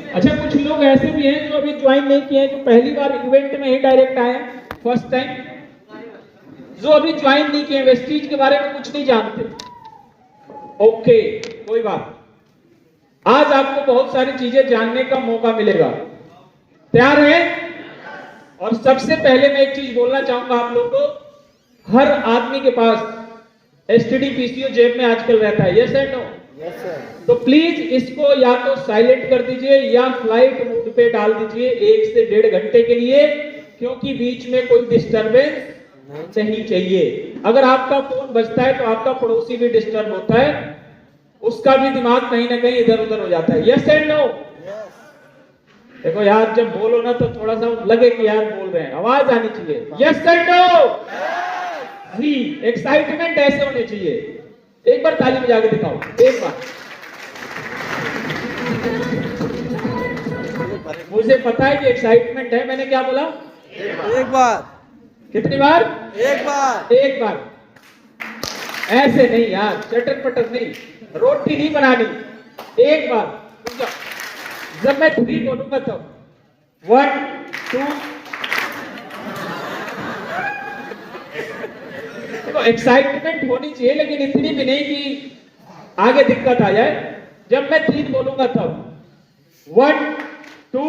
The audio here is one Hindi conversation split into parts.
अच्छा, कुछ लोग ऐसे भी हैं जो अभी ज्वाइन नहीं किए हैं, जो पहली बार इवेंट में ही डायरेक्ट आए हैं, फर्स्ट टाइम, जो अभी ज्वाइन नहीं किए, वेस्टीज के बारे में कुछ नहीं जानते। ओके, कोई बात। आज आपको बहुत सारी चीजें जानने का मौका मिलेगा। तैयार हैं? और सबसे पहले मैं एक चीज बोलना चाहूंगा आप लोगों को, हर आदमी के पास एसटीडी पीसीओ जेब में आजकल रहता है, yes and no? Yes sir. तो प्लीज इसको या तो साइलेंट कर दीजिए या फ्लाइट मोड पे डाल दीजिए 1 से 1.5 घंटे के लिए, क्योंकि बीच में कोई डिस्टरबेंस नहीं चाहिए। अगर आपका फोन बजता है तो आपका पड़ोसी भी डिस्टर्ब होता है, उसका भी दिमाग कहीं ना कहीं इधर उधर हो जाता है, यस एंड नो? देखो यार, जब बोलो ना तो थोड़ा सा लगे कि यार बोल रहे हैं, आवाज आनी चाहिए, यस एंड नो? जी, एक्साइटमेंट ऐसे होने चाहिए। एक बार ताली बजा के दिखाओ, एक बार। मुझे पता है कि एक्साइटमेंट है, मैंने क्या बोला? एक बार। कितनी बार? एक बार। एक बार। ऐसे नहीं यार, चटर पटर नहीं, रोटी नहीं बनानी, एक बार। जब मैं 3 बोलूंगा तब 1 2। तो एक्साइटमेंट होनी चाहिए, लेकिन इतनी भी नहीं कि आगे दिक्कत आ जाए। जब मैं 3 बोलूंगा तब 1 2।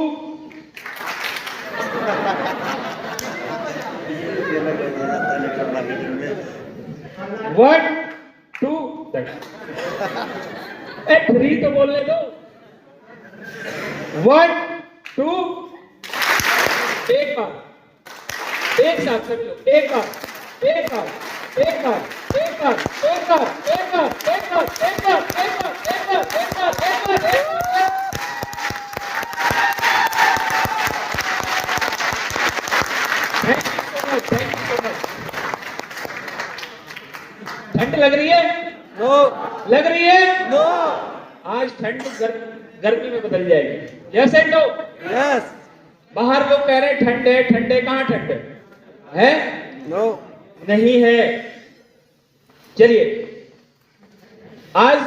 1 2। 3 तो बोलने दो। 1 2। एक बार, एक साथ सभी लोग, एक बार, एक बार, एक बार, एक बार, एक बार, एक बार, एक बार, एक बार, एक बार, एक बार, एक बार, एक बार, एक बार। Thank you so much. ठंड लग रही है? नो। लग रही है? नो। आज ठंड गर्मी में बदल जाएगी, यस एंड नो? यस। बाहर लोग कह रहे हैं ठंड है, ठंड है, कहां ठंड है? नो। नहीं है। चलिए, आज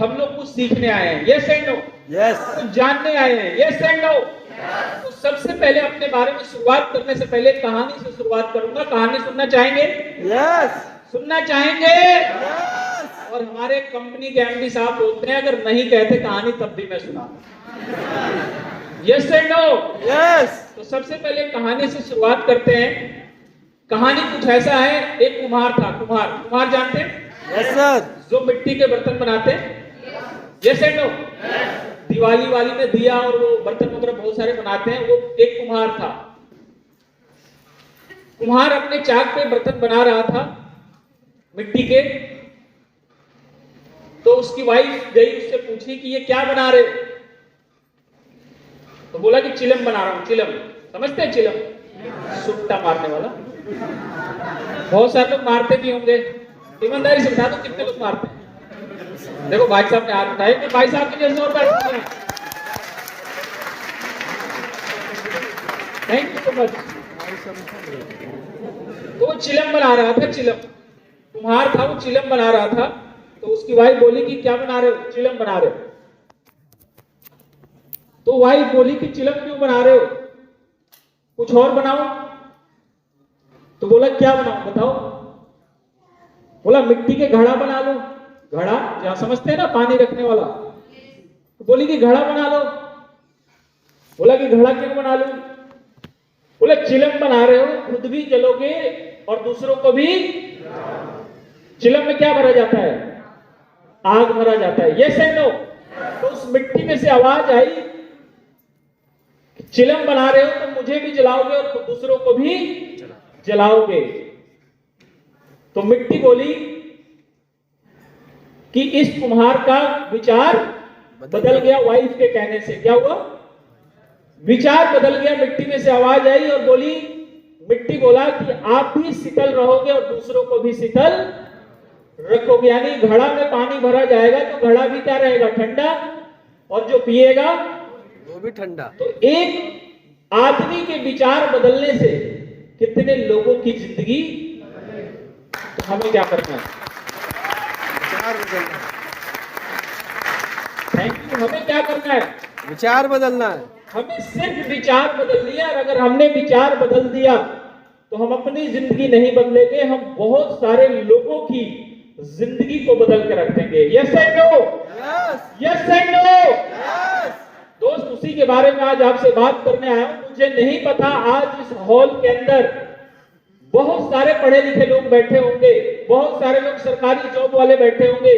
हम लोग कुछ सीखने आए हैं, यस एंड नो? यस। कुछ जानने आए हैं, यस एंड नो? तो सबसे पहले अपने बारे में शुरुआत करने से पहले कहानी से शुरुआत करूंगा। कहानी सुनना चाहेंगे? यस। सुनना चाहेंगे? यस। और हमारे कंपनी के एमडी साहब बोलते हैं अगर नहीं कहते कहानी तब भी मैं सुना, यस एंड नो? यस। तो सबसे पहले कहानी से शुरुआत करते हैं। कहानी कुछ ऐसा है, एक कुम्हार था। कुम्हार जानते हैं? Yes sir. जो मिट्टी के बर्तन बनाते हैं, यस एंड नो? दिवाली वाली में दिया और वो बर्तन वगैरह बहुत सारे बनाते हैं, वो एक कुम्हार था। कुम्हार अपने चाक पे बर्तन बना रहा था मिट्टी के। तो उसकी वाइफ गई, उससे पूछी कि ये क्या बना रहे हो? तो बोला कि चिलम बना रहा हूं। चिलम समझते हैं? चिलम सुट्टा मारने वाला। बहुत सारे लोग मारते भी होंगे, ईमानदारी से बता दो कितने लोग मारते हैं? देखो भाई साहब ने हाथ उठाए, कि भाई साहब के लिए जोर पर। Thank you so much. तो वो चिलम बना रहा था, चिलम। कुम्हार था, वो चिलम बना रहा था। तो उसकी वाइफ बोली कि क्या बना रहे हो? चिलम बना रहे हो। तो वाइफ बोली कि चिलम क्यों बना रहे हो, कुछ और बनाओ। तो बोला क्या बनाओ बताओ। बोला मिट्टी के घड़ा बना लो। घड़ा जहां समझते हैं ना, पानी रखने वाला। तो बोली कि घड़ा बना लो। बोला कि घड़ा क्यों बना लो? बोला चिलम बना रहे हो, खुद भी जलोगे और दूसरों को भी। चिलम में क्या भरा जाता है? आग भरा जाता है, यस एंड नो? तो उस मिट्टी में से आवाज आई, चिलम बना रहे हो तो मुझे भी जलाओगे और दूसरों को भी जलाओगे। तो मिट्टी बोली कि इस कुम्हार का विचार बदल गया वाइफ के कहने से। क्या हुआ? विचार बदल गया। मिट्टी में से आवाज आई और बोली, मिट्टी बोला कि आप भी शीतल रहोगे और दूसरों को भी शीतल रखोगे। यानी घड़ा में पानी भरा जाएगा तो घड़ा भी क्या रहेगा? ठंडा, और जो पिएगा वो भी ठंडा। तो एक आदमी के विचार बदलने से कितने लोगों की जिंदगी। तो हमें क्या करना है? विचार बदलना। Thank you. हमें क्या करना है? विचार बदलना है। हमें सिर्फ विचार बदल लिया, और अगर हमने विचार बदल दिया तो हम अपनी जिंदगी नहीं बदलेंगे, हम बहुत सारे लोगों की जिंदगी को बदल के रख देंगे। Yes and no? Yes yes and no? Yes दोस्त, उसी के बारे में आज आपसे बात करने आया हूं। मुझे नहीं पता आज इस हॉल के अंदर बहुत सारे पढ़े लिखे लोग बैठे होंगे, बहुत सारे लोग सरकारी जॉब वाले बैठे होंगे,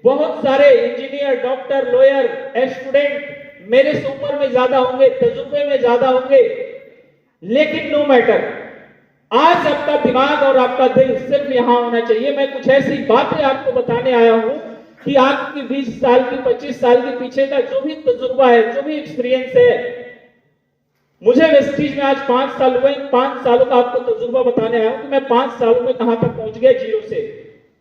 बहुत सारे इंजीनियर, डॉक्टर, लॉयर, स्टूडेंट मेरे से ऊपर में ज्यादा होंगे, तजुर्बे में ज्यादा होंगे, लेकिन नो मैटर, आज आपका दिमाग और आपका दिल सिर्फ यहां होना चाहिए। मैं कुछ ऐसी बातें आपको बताने आया हूं कि आपकी 20 साल की, 25 साल के पीछे का जो भी तजुर्बा है, जो भी एक्सपीरियंस है, मुझे वेस्टीज में आज 5 साल हुए, 5 सालों का आपको तजुर्बा बताने आया हूं कि मैं 5 सालों में कहां तक पहुंच गया, जीरो से।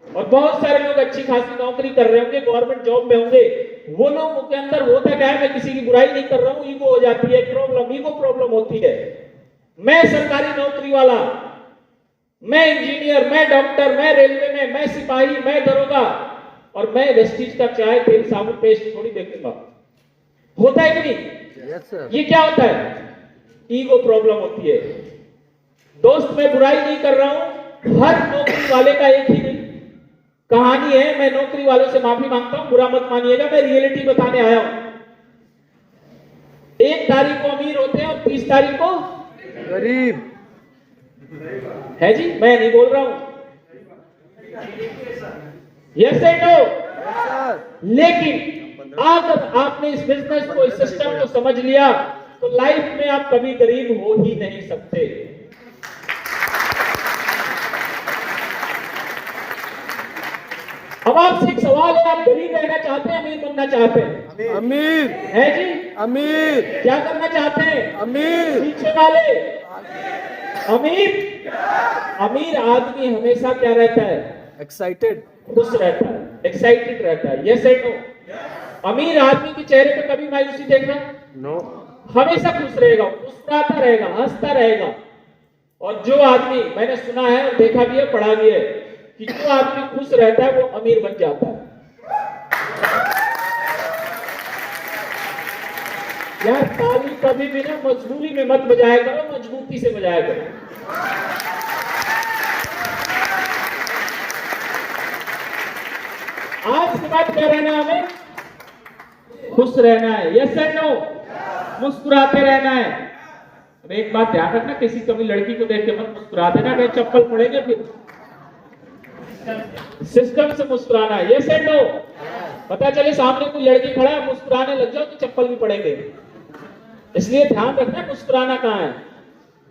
और बहुत सारे लोग अच्छी खासी नौकरी कर रहे होंगे, गवर्नमेंट जॉब में होंगे। वो लोगों के अंदर होता क्या है, मैं किसी की बुराई नहीं कर रहा हूं, ईगो हो जाती है, प्रॉब्लम, ईगो प्रॉब्लम होती है। मैं सरकारी नौकरी वाला, मैं इंजीनियर, मैं डॉक्टर, मैं रेलवे में, मैं सिपाही, मैं दरोगा, और मैं वेस्टीज का चाय, तेल, साबुन, पेस्ट थोड़ी देखूंगा। होता है कि नहीं? Yes sir. ये क्या होता है? ईगो प्रॉब्लम होती है। दोस्त, मैं बुराई नहीं कर रहा हूं, हर नौकरी वाले का एक ही कहानी है। मैं नौकरी वालों से माफी मांगता हूं, बुरा मत मानिएगा, मैं रियलिटी बताने आया हूं। 1 तारीख को अमीर होते हैं और 30 तारीख को गरीब है जी, मैं नहीं बोल रहा हूं। Yes and no? Yes sir. लेकिन अगर आपने इस बिजनेस को, इस सिस्टम को समझ लिया तो लाइफ में आप कभी गरीब हो ही नहीं सकते। अब आपसे एक सवाल है, आप गरीब रहना चाहते हैं, अमीर बनना चाहते हैं? अमीर है जी? अमीर क्या करना चाहते हैं? अमीर पीछे वाले अमीर। अमीर आदमी हमेशा क्या रहता है? एक्साइटेड। खुश रहता है, एक्साइटेड रहता है। Yes and no? अमीर आदमी के चेहरे पे कभी मायूसी देखना? नो। हमेशा खुश रहेगा, मुस्कुराता रहेगा, हंसता रहेगा। और जो आदमी, मैंने सुना है और देखा भी है, पढ़ा भी है, कि जो आदमी खुश रहता है वो अमीर बन जाता है। यार, ताली कभी भी ना मजबूरी में मत बजाया करो, मजबूती से बजाया करो। आज के बाद क्या रहना है हमें? खुश रहना है। Yes and no? मुस्कुराते रहना है। अब एक बात ध्यान रखना, किसी कभी लड़की को देख के मत मुस्कुरा देना, कहीं चप्पल पड़ेंगे फिर। सिस्टम से मुस्कुराना है। Yes and no? पता चले सामने कोई लड़की खड़ा है, मुस्कुराने लग जाओ तो चप्पल भी पड़ेंगे। इसलिए ध्यान रखना मुस्कुराना कहाँ है।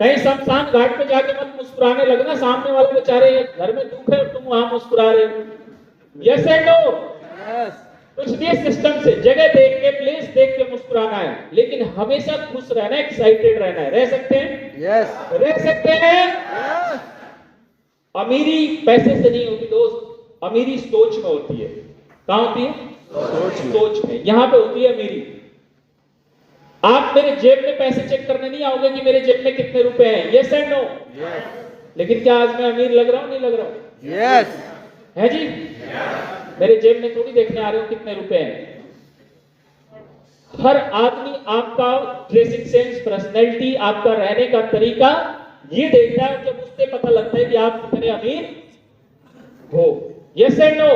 कहीं शमशान घाट पे जाके मत मुस्कुराने लगना, सामने वाले बेचारे घर में दुख है और तुम वहां मुस्कुरा रहे हो। Yes and no? यस। कुछ भी सिस्टम से, जगह देख के, प्लेस देख के मुस्कुराना है, लेकिन हमेशा खुश रहना है, एक्साइटेड रहना है। रह सकते हैं? यस। रह सकते हैं। यस। अमीरी पैसे से नहीं होती दोस्त, अमीरी सोच में होती है। कहां होती है? सोच में। यहां पे होती है अमीरी। आप मेरे जेब में पैसे चेक करने नहीं आओगे कि मेरे जेब में कितने रुपए हैं। Yes and no? लेकिन क्या आज मैं अमीर लग रहा हूं, नहीं लग रहा हूं? यस। है जी? मेरे जेब में थोड़ी देखने आ रहे हो कितने रुपए हैं। हर आदमी आपका ड्रेसिंग सेंस, पर्सनैलिटी, आपका रहने का तरीका ये देखता है, जब उससे पता लगता है कि आप कितने अमीर हो। Yes and no?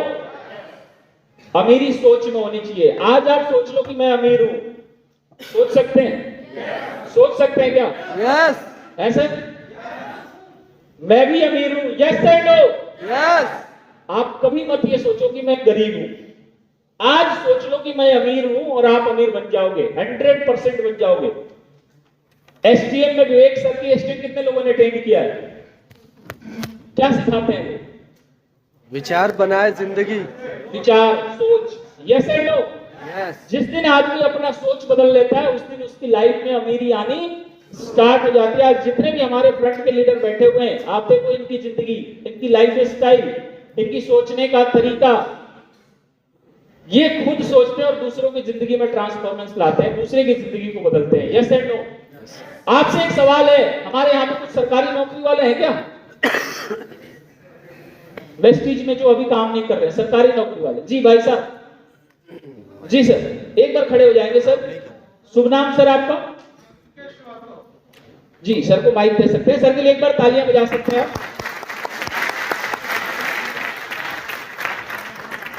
अमीरी सोच में होनी चाहिए। आज आप सोच लो कि मैं अमीर हूं, सोच सकते हैं? सोच सकते हैं क्या? यस। ऐसे मैं भी अमीर हूं। Yes and no? यस। आप कभी मत ये सोचो कि मैं गरीब हूं। आज सोच लो कि मैं अमीर हूं और आप अमीर बन जाओगे, 100% बन जाओगे। एसटीएम में विवेक सर की एसटीएम कितने लोगों ने अटेंड किया है? क्या सिखाते हैं वो? विचार बनाए जिंदगी। विचार, सोच। Yes and no? यस। जिस दिन आदमी अपना सोच बदल लेता है, उस दिन उसकी लाइफ में अमीरी आनी स्टार्ट हो जाती है। आज जितने भी हमारे फ्रंट के लीडर बैठे हुए हैं, आप देखो इनकी जिंदगी, इनकी लाइफ स्टाइल, इनकी सोचने का तरीका, ये खुद सोचते हैं और दूसरों की जिंदगी में ट्रांसफॉर्मेंस लाते हैं, दूसरे की जिंदगी को बदलते हैं। Yes and no? आपसे एक सवाल है, हमारे यहाँ पे कुछ सरकारी नौकरी वाले हैं क्या? वेस्टीज में जो अभी काम नहीं कर रहे, सरकारी नौकरी वाले? जी भाई साहब। जी सर, एक बार खड़े हो जाएंगे सर। शुभ नाम सर आपका? जी सर को माइक दे सकते हैं, सर के लिए एक बार तालियां बजा सकते हैं आप।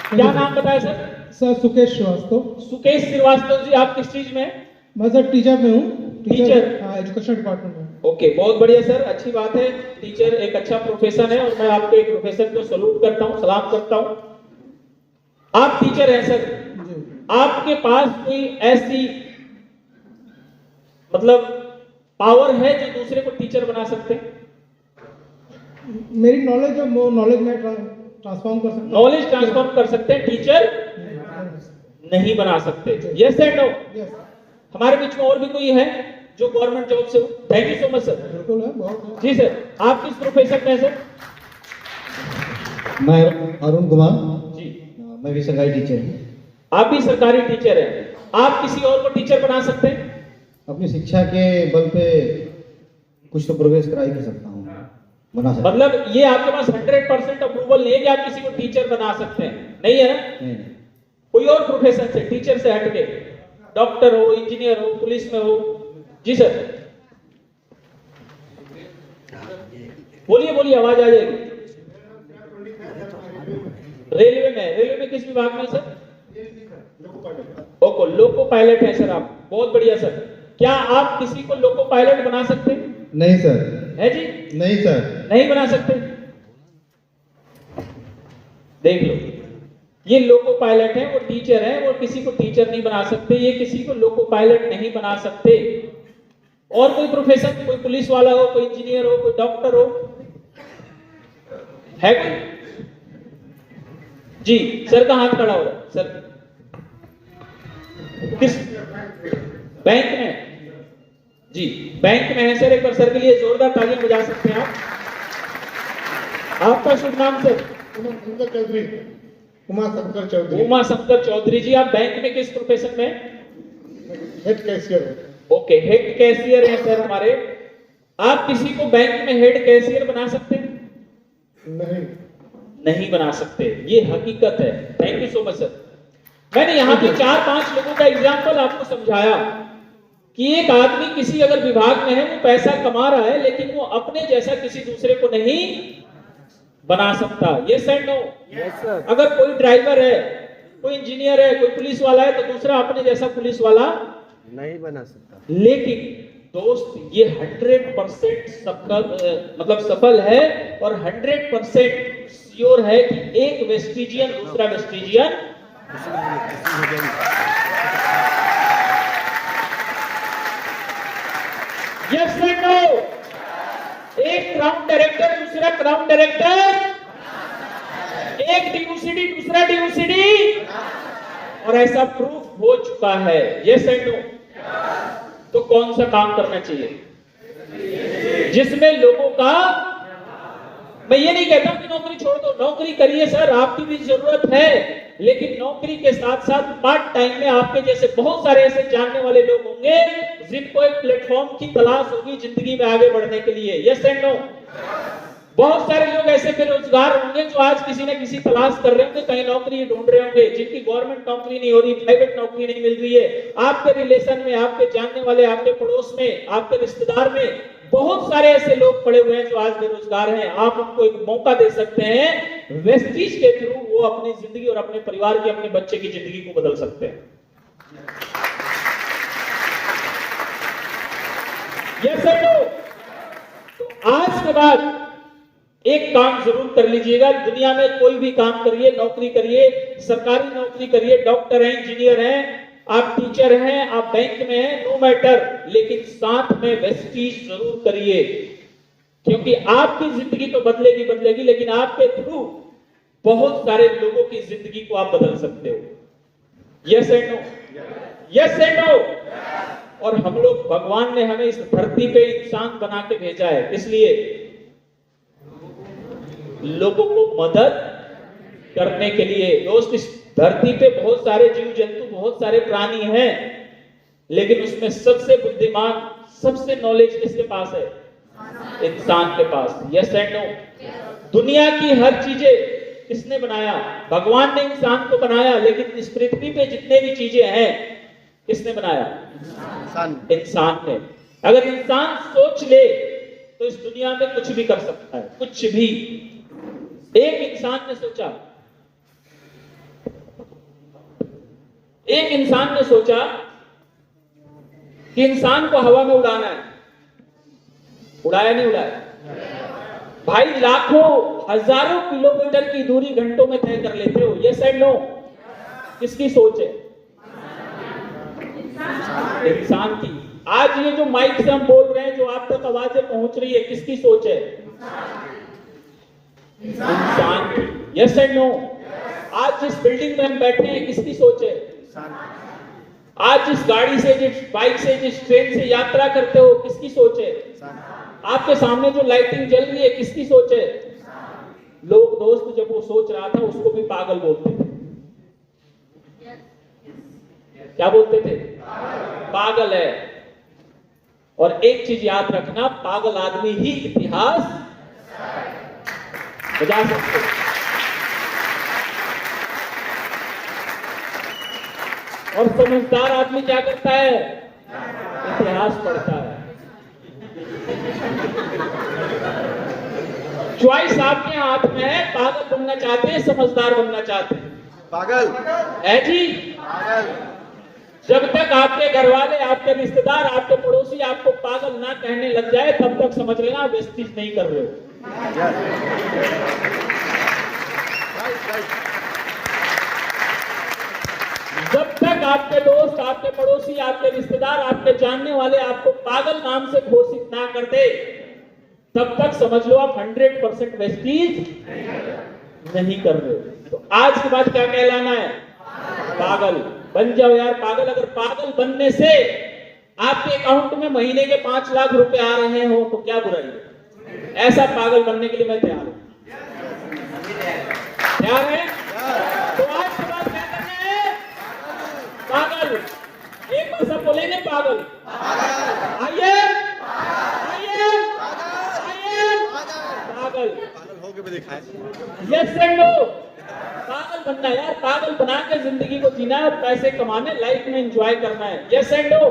क्या नाम बताया सर? सर सुकेश श्रीवास्तव। सुकेश श्रीवास्तव जी, आप किस चीज में हैं? मैं सर टीचर में हूँ। टीचर? हाँ, एजुकेशन डिपार्टमेंट में। ओके, बहुत बढ़िया सर, अच्छी बात है। टीचर एक अच्छा प्रोफेशन है और मैं आपके प्रोफेशन को सलूट करता हूँ, सलाम करता हूँ। आप टीचर हैं सर, जी। आपके पास कोई ऐसी मतलब पावर है जो दूसरे को टीचर बना सकते हैं? मेरी नॉलेज है, वो नॉलेज में ट्रांसफॉर्म कर सकता हूँ। नॉलेज ट्रांसफॉर्म कर सकते हैं, टीचर नहीं बना सकते। Yes and no? यस हमारे बीच में और भी कोई है जो गवर्नमेंट जॉब से हो? Thank you so much sir. बिल्कुल है, बहुत है। जी सर, आप किस प्रोफेशन में हैं सर? मैं अरुण कुमार, जी, मैं भी सरकारी टीचर हूँ। आप भी सरकारी टीचर हैं। आप किसी और को टीचर बना सकते हैं? अपनी शिक्षा के बल पे कुछ तो प्रोग्रेस करा ही सकता हूँ, बना सकता हूँ। मतलब ये आपके पास 100% अप्रूवल नहीं है कि आप किसी को टीचर बना सकते हैं, नहीं है ना? नहीं, कोई और प्रोफेशन से, टीचर से हटके, डॉक्टर हो, इंजीनियर हो, पुलिस में हो? जी सर, बोलिए बोलिए, आवाज आ जाएगी। रेलवे में किस विभाग में सर? ओके, लोको पायलट है सर आप, बहुत बढ़िया सर। क्या आप किसी को लोको पायलट बना सकते हैं? नहीं सर। है जी? नहीं सर। नहीं बना सकते। देख लो, ये लोको पायलट है, वो टीचर है, वो किसी को टीचर नहीं बना सकते, ये किसी को लोको पायलट नहीं बना सकते। और कोई प्रोफेशन, कोई पुलिस वाला हो, कोई इंजीनियर हो, कोई डॉक्टर हो, है कोई? जी सर का हाथ खड़ा हो रहा है सर। किस बैंक में? जी बैंक में है सर, एक बार सर के लिए जोरदार तालियां बजा सकते हैं आप। आपका शुभ नाम सर? उमा चौधरी। उमा शंकर चौधरी। उमा शंकर चौधरी जी, आप बैंक में किस प्रोफेशन में? Head cashier. Okay, head cashier है सर हमारे। आप किसी को बैंक में हेड कैशियर बना सकते हैं? नहीं। नहीं बना सकते, ये हकीकत है। Thank you so much sir. मैंने यहाँ पे 4-5 लोगों का एग्जाम्पल आपको समझाया कि एक आदमी किसी अगर विभाग में है, वो पैसा कमा रहा है, लेकिन वो अपने जैसा किसी दूसरे को नहीं बना सकता। Yes and no? Yes sir. अगर कोई ड्राइवर है, कोई इंजीनियर है, कोई पुलिस वाला है, तो दूसरा अपने जैसा पुलिस वाला नहीं बना सकता। लेकिन दोस्त, ये 100% सफल है और 100% श्योर है कि एक वेस्टिजियन दूसरा वेस्टिजियन यस एंड नो? एक क्राउन डायरेक्टर दूसरा क्राउन डायरेक्टर, एक डीयूसीडी दूसरा डीयूसीडी, और ऐसा प्रूफ हो चुका है। Yes and no? तो कौन सा काम करना चाहिए जिसमें लोगों का, मैं ये नहीं कहता कि नौकरी छोड़ दो, नौकरी करिए सर, आपकी भी जरूरत है, लेकिन नौकरी के साथ साथ पार्ट टाइम में आपके जैसे बहुत सारे ऐसे जानने वाले लोग होंगे जिनको एक प्लेटफॉर्म की तलाश होगी जिंदगी में आगे बढ़ने के लिए। Yes and no? बहुत सारे लोग ऐसे बेरोजगार होंगे जो आज किसी न किसी तलाश कर रहे होंगे, कहीं नौकरी ढूंढ रहे होंगे, जिनकी गवर्नमेंट नौकरी नहीं हो रही, प्राइवेट नौकरी नहीं मिल रही है। आपके रिलेशन में, आपके जानने वाले, आपके पड़ोस में, आपके रिश्तेदार में बहुत सारे ऐसे लोग पड़े हुए हैं जो आज बेरोजगार हैं। आप उनको एक मौका दे सकते हैं, वेस्टीज के थ्रू वो अपनी जिंदगी और अपने परिवार की, अपने बच्चे की जिंदगी को बदल सकते हैं। Yes and no? तो आज के बाद एक काम जरूर कर लीजिएगा, दुनिया में कोई भी काम करिए, नौकरी करिए, सरकारी नौकरी करिए, डॉक्टर हैं, इंजीनियर हैं, आप टीचर हैं, आप बैंक में हैं, नो मैटर, लेकिन साथ में वेस्टीज जरूर करिए, क्योंकि आपकी जिंदगी तो बदलेगी बदलेगी, लेकिन आपके थ्रू बहुत सारे लोगों की जिंदगी को आप बदल सकते हो। Yes and no? Yes and no? और हम लोग, भगवान ने हमें इस धरती पे इंसान बना के भेजा है, इसलिए लोगों को मदद करने के लिए। दोस्त, इस धरती पे बहुत सारे जीव जंतु, बहुत सारे प्राणी हैं, लेकिन उसमें सबसे बुद्धिमान, सबसे नॉलेज किसके पास है? इंसान के पास। Yes and no? दुनिया की हर चीजें किसने बनाया? भगवान ने इंसान को बनाया, लेकिन इस पृथ्वी पे जितने भी चीजें हैं, किसने बनाया? इंसान इंसान ने। अगर इंसान सोच ले तो इस दुनिया में कुछ भी कर सकता है, कुछ भी। एक इंसान ने सोचा, एक इंसान ने सोचा कि इंसान को हवा में उड़ाना है। उड़ाया नहीं उड़ाया? भाई लाखों हजारों किलोमीटर की दूरी घंटों में तय कर लेते हो, यस एंड नो? किसकी सोच है? इंसान की। आज ये जो माइक से हम बोल रहे हैं, जो आप तक आवाजें पहुंच रही है, किसकी सोच है? इंसान की। Yes and no? आज जिस बिल्डिंग में हम बैठे हैं, किसकी सोच है? आज जिस गाड़ी से, जिस बाइक से, जिस ट्रेन से यात्रा करते हो, किसकी सोच है? आपके सामने जो लाइटिंग जल रही है, किसकी सोच है? लोग दोस्त जब वो सोच रहा था उसको भी पागल बोलते थे। क्या बोलते थे? पागल है। और एक चीज याद रखना, पागल आदमी ही इतिहास बजा सकते हैं। और समझदार आदमी क्या करता है? इतिहास पढ़ता है। चॉइस आपके हाथ में है। पागल बनना चाहते हैं, समझदार बनना चाहते हैं? पागल है जी। पागल जब तक आपके घर वाले, आपके रिश्तेदार, आपके पड़ोसी आपको पागल ना कहने लग जाए, तब तक समझ लेना आप इस चीज नहीं कर रहे हो। जब तक आपके दोस्त, आपके पड़ोसी, आपके रिश्तेदार, आपके जानने वाले आपको पागल नाम से घोषित ना कर दे, तब तक समझ लो आप 100% वेस्टीज नहीं कर रहे हो। तो आज के बाद क्या कहलाना है? पागल। बन जाओ यार पागल। अगर पागल बनने से आपके अकाउंट में महीने के 5 लाख रुपए आ रहे हो तो क्या बुराई है? ऐसा पागल बनने के लिए मैं तैयार हूं। तैयार है? तो आज के बाद क्या करना है? पागल। एक बार सब बोलेंगे पागल। आइए आइए आइए। पागल। पागल होके भी दिखाए। Yes and no? पागल बनना है यार। पागल बना के जिंदगी को जीना है और पैसे कमाने, लाइफ में एंजॉय करना है। Yes and no?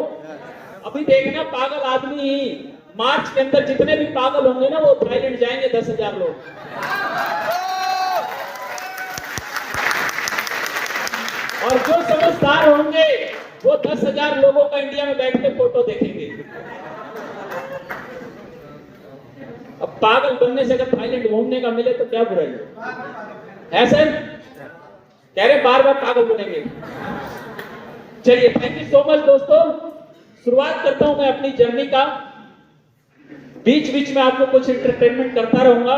अभी देखना पागल आदमी ही मार्च के अंदर जितने भी पागल होंगे ना, वो थाईलैंड जाएंगे 10,000 लोग। और जो समझदार होंगे वो 10,000 लोगों का इंडिया में बैठ के फोटो देखेंगे। अब पागल बनने से अगर थाईलैंड घूमने का मिले तो क्या बुराई है? सर कह रहे बार बार पागल बनेंगे। चलिए, थैंक यू सो मच दोस्तों। शुरुआत करता हूं मैं अपनी जर्नी का। बीच बीच में आपको कुछ एंटरटेनमेंट करता रहूंगा।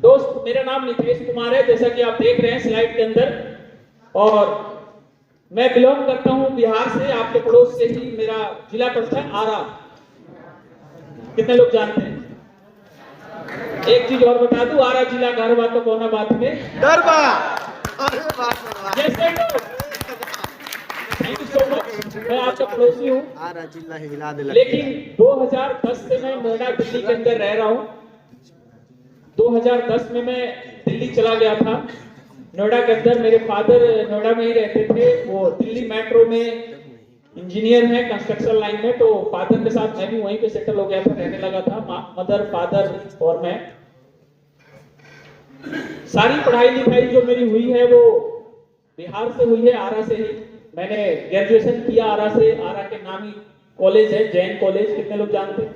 दोस्त, मेरा नाम नितेश कुमार है, जैसा कि आप देख रहे हैं स्लाइड के अंदर। और मैं बिलोंग करता हूं बिहार से। आपके पड़ोस से ही मेरा जिला पड़ता है आरा। कितने लोग जानते हैं? एक चीज और बता दूं, आरा जिला गढ़वा तो कोना बात में गरबा। अरे बाप रे। Yes and no? Thank you so much. मैं आपका पड़ोसी हूँ, आरा जिला ही हिला दे। लेकिन 2010 से मैं नोएडा दिल्ली के अंदर रह रहा हूँ। 2010 में मैं दिल्ली चला गया था। नोएडा के अंदर मेरे फादर नोएडा में ही रहते थे। वो दिल्ली मेट्रो में इंजीनियर हैं, कंस्ट्रक्शन लाइन में। तो फादर के साथ मैं भी वहीं पे सेटल हो गया था, रहने लगा था। मदर, फादर और मैं। सारी पढ़ाई लिखाई जो मेरी हुई है वो बिहार से हुई है, आरा से ही। मैंने ग्रेजुएशन किया आरा से। आरा के नामी कॉलेज है, जैन कॉलेज। कितने लोग जानते हैं?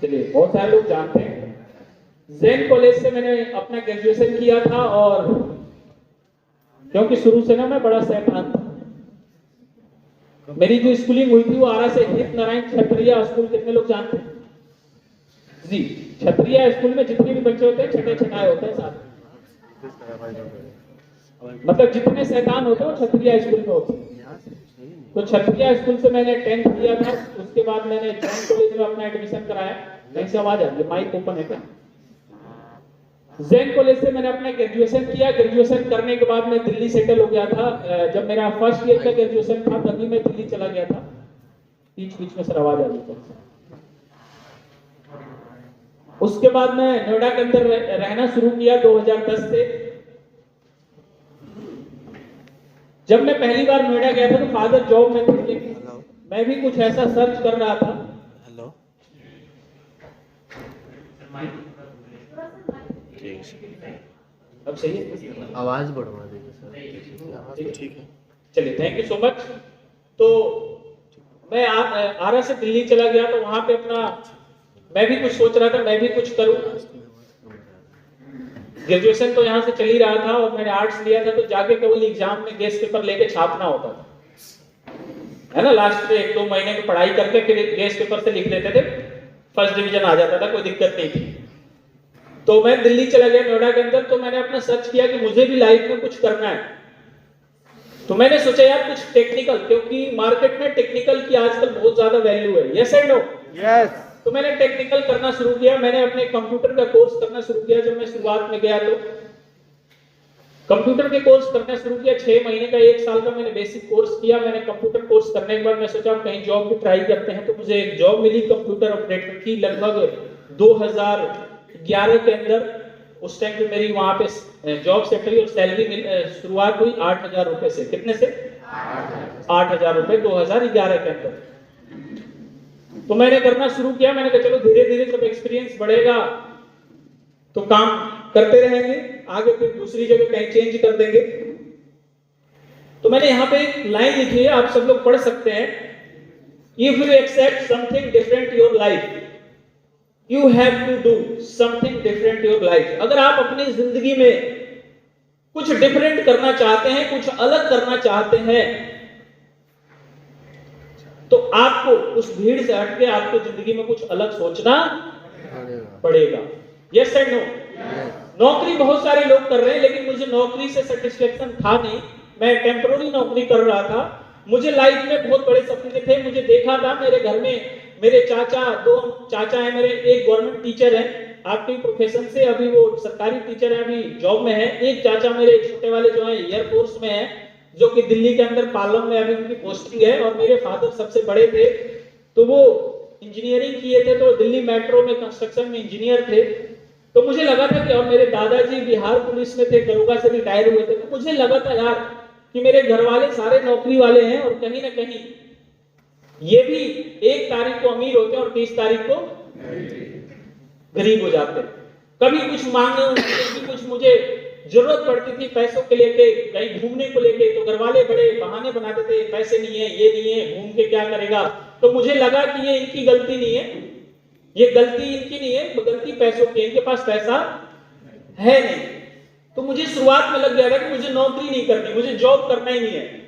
चलिए, बहुत सारे लोग जानते हैं। जैन कॉलेज से मैंने अपना ग्रेजुएशन किया था। और क्योंकि शुरू से ना मैं बड़ा शैतान था। मेरी जो स्कूलिंग हुई थी वो आरा से हित नारायण क्षत्रिय स्कूल। कितने लोग जानते हैं जी? क्षत्रिय स्कूल में जितने भी बच्चे होते हैं, छठे छठाए होते हैं साथ। मतलब जितने शैतान होते हैं वो क्षत्रिय स्कूल में होते हैं। तो क्षत्रिय स्कूल से मैंने 10th किया था। उसके बाद मैंने जैन कॉलेज में अपना एडमिशन कराया। कहीं से आवाज आ रही है? माइक ओपन है क्या? जैन कॉलेज से मैंने अपना ग्रेजुएशन किया। ग्रेजुएशन करने के बाद मैं दिल्ली सेटल हो गया था। जब मेरा फर्स्ट ईयर का ग्रेजुएशन था तभी मैं दिल्ली चला गया था। बीच बीच में सर आवाज आ रही है। उसके बाद मैं नोएडा के अंदर रहना शुरू किया 2010 से। जब मैं पहली बार नोएडा गया था तो फादर जॉब में थे, लेकिन मैं भी कुछ ऐसा सर्च कर रहा था। हेलो, अब सही है, आवाज बढ़वा दीजिए सर। ठीक है, चलिए, थैंक यू सो मच। तो मैं आरा से दिल्ली चला गया, तो वहां पे अपना मैं भी कुछ सोच रहा था, मैं भी कुछ करूं। ग्रेजुएशन तो यहाँ से चल ही रहा था और मैंने आर्ट्स लिया था, तो जाके केवल एग्जाम में गेस्ट पेपर लेके छापना होता था, है ना। लास्ट में 1-2 महीने की पढ़ाई करके फिर गेस्ट पेपर से लिख लेते थे, फर्स्ट डिवीजन आ जाता था, कोई दिक्कत नहीं थी। तो मैं दिल्ली चला गया नोएडा के अंदर, तो मैंने अपना सर्च किया कि मुझे भी लाइफ में कुछ करना है। तो मैंने सोचा यार कुछ टेक्निकल, क्योंकि मार्केट में टेक्निकल की आजकल बहुत ज्यादा वैल्यू है, यस एंड नो। यस। तो मैंने टेक्निकल करना शुरू किया, मैंने अपने कंप्यूटर का कोर्स करना शुरू किया। जब मैं शुरुआत में गया तो कंप्यूटर के कोर्स करना शुरू किया, 6 महीने का 1 साल का मैंने बेसिक कोर्स किया। मैंने कंप्यूटर कोर्स करने के बाद मैं सोचा कहीं जॉब की ट्राई करते हैं, तो मुझे एक जॉब मिली कंप्यूटर ऑपरेटर की, लगभग 2011 के अंदर। उस टाइम पे मेरी वहां पे जॉब सेट हुई और सैलरी शुरुआत हुई 8,000 रुपए से। कितने से? 8,000 रुपए 2011 के अंदर। तो मैंने करना शुरू किया। मैंने कहा चलो धीरे धीरे जब एक्सपीरियंस बढ़ेगा तो काम करते रहेंगे, आगे फिर दूसरी जगह कहीं चेंज कर देंगे। तो मैंने यहाँ पे एक लाइन लिखी है, आप सब लोग पढ़ सकते हैं। If you accept something different your life, you have to do something different your life. अगर आप अपनी जिंदगी में कुछ डिफरेंट करना चाहते हैं, कुछ अलग करना चाहते हैं, तो आपको उस भीड़ से हटके आपको जिंदगी में कुछ अलग सोचना पड़ेगा। Yes and no? नौकरी बहुत सारे लोग कर रहे हैं, लेकिन मुझे नौकरी से सेटिस्फेक्शन था नहीं। मैं टेम्पररी नौकरी कर रहा था। मुझे लाइफ में बहुत बड़े सपने थे। मुझे देखा था मेरे घर में मेरे चाचा, 2 चाचा हैं मेरे, एक गवर्नमेंट टीचर है आपके प्रोफेशन से, अभी वो सरकारी टीचर है, अभी जॉब में है। एक चाचा मेरे छोटे वाले जो है एयरफोर्स में है, जो कि दिल्ली के अंदर पालम में अभी उनकी पोस्टिंग है। और मेरे फादर सबसे बड़े थे, तो वो इंजीनियरिंग किए थे, तो दिल्ली मेट्रो में कंस्ट्रक्शन में इंजीनियर थे। तो मुझे लगा था कि, और मेरे दादाजी बिहार पुलिस में थे, दरोगा से रिटायर हुए थे। तो मुझे लगा था यार कि मेरे घर वाले सारे नौकरी वाले हैं और कहीं ना कहीं ये भी 1 तारीख को अमीर होते हैं और 30 तारीख को गरीब हो जाते हैं। कभी कुछ मांगे, कभी कुछ मुझे जरूरत पड़ती थी पैसों के लेके, कहीं घूमने को लेके, तो घर वाले बड़े बहाने बनाते थे, पैसे नहीं है, ये नहीं है, घूम के क्या करेगा। तो मुझे लगा कि ये इनकी गलती नहीं है, ये गलती इनकी नहीं है, गलती पैसों की, इनके पास पैसा है नहीं। तो मुझे शुरुआत में लग गया था कि मुझे नौकरी नहीं करनी, मुझे जॉब करना ही नहीं है।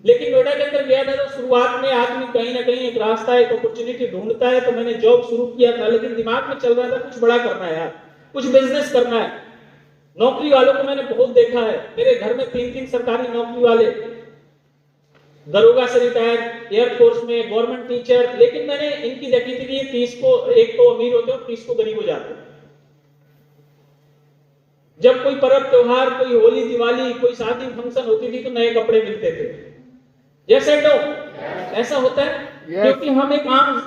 लेकिन नोएडा के अंदर गया था तो शुरुआत में आदमी कहीं ना कहीं एक रास्ता, एक अपॉर्चुनिटी ढूंढता है। तो मैंने जॉब शुरू किया था, लेकिन दिमाग में चल रहा था कुछ बड़ा करना है यार, कुछ बिजनेस करना है। नौकरी वालों को मैंने बहुत देखा है, मेरे घर में 3-3 सरकारी नौकरी वाले, दरोगा से रिटायर, एयरफोर्स में, गवर्नमेंट टीचर। लेकिन मैंने इनकी देखी थी कि ये 30 को एक तो अमीर होते हैं और 30 को गरीब हो जाते हैं। जब कोई पर्व त्योहार, कोई होली दिवाली, कोई शादी फंक्शन होती थी तो नए कपड़े मिलते थे। Yes and no? ऐसा होता है क्योंकि हम एक आम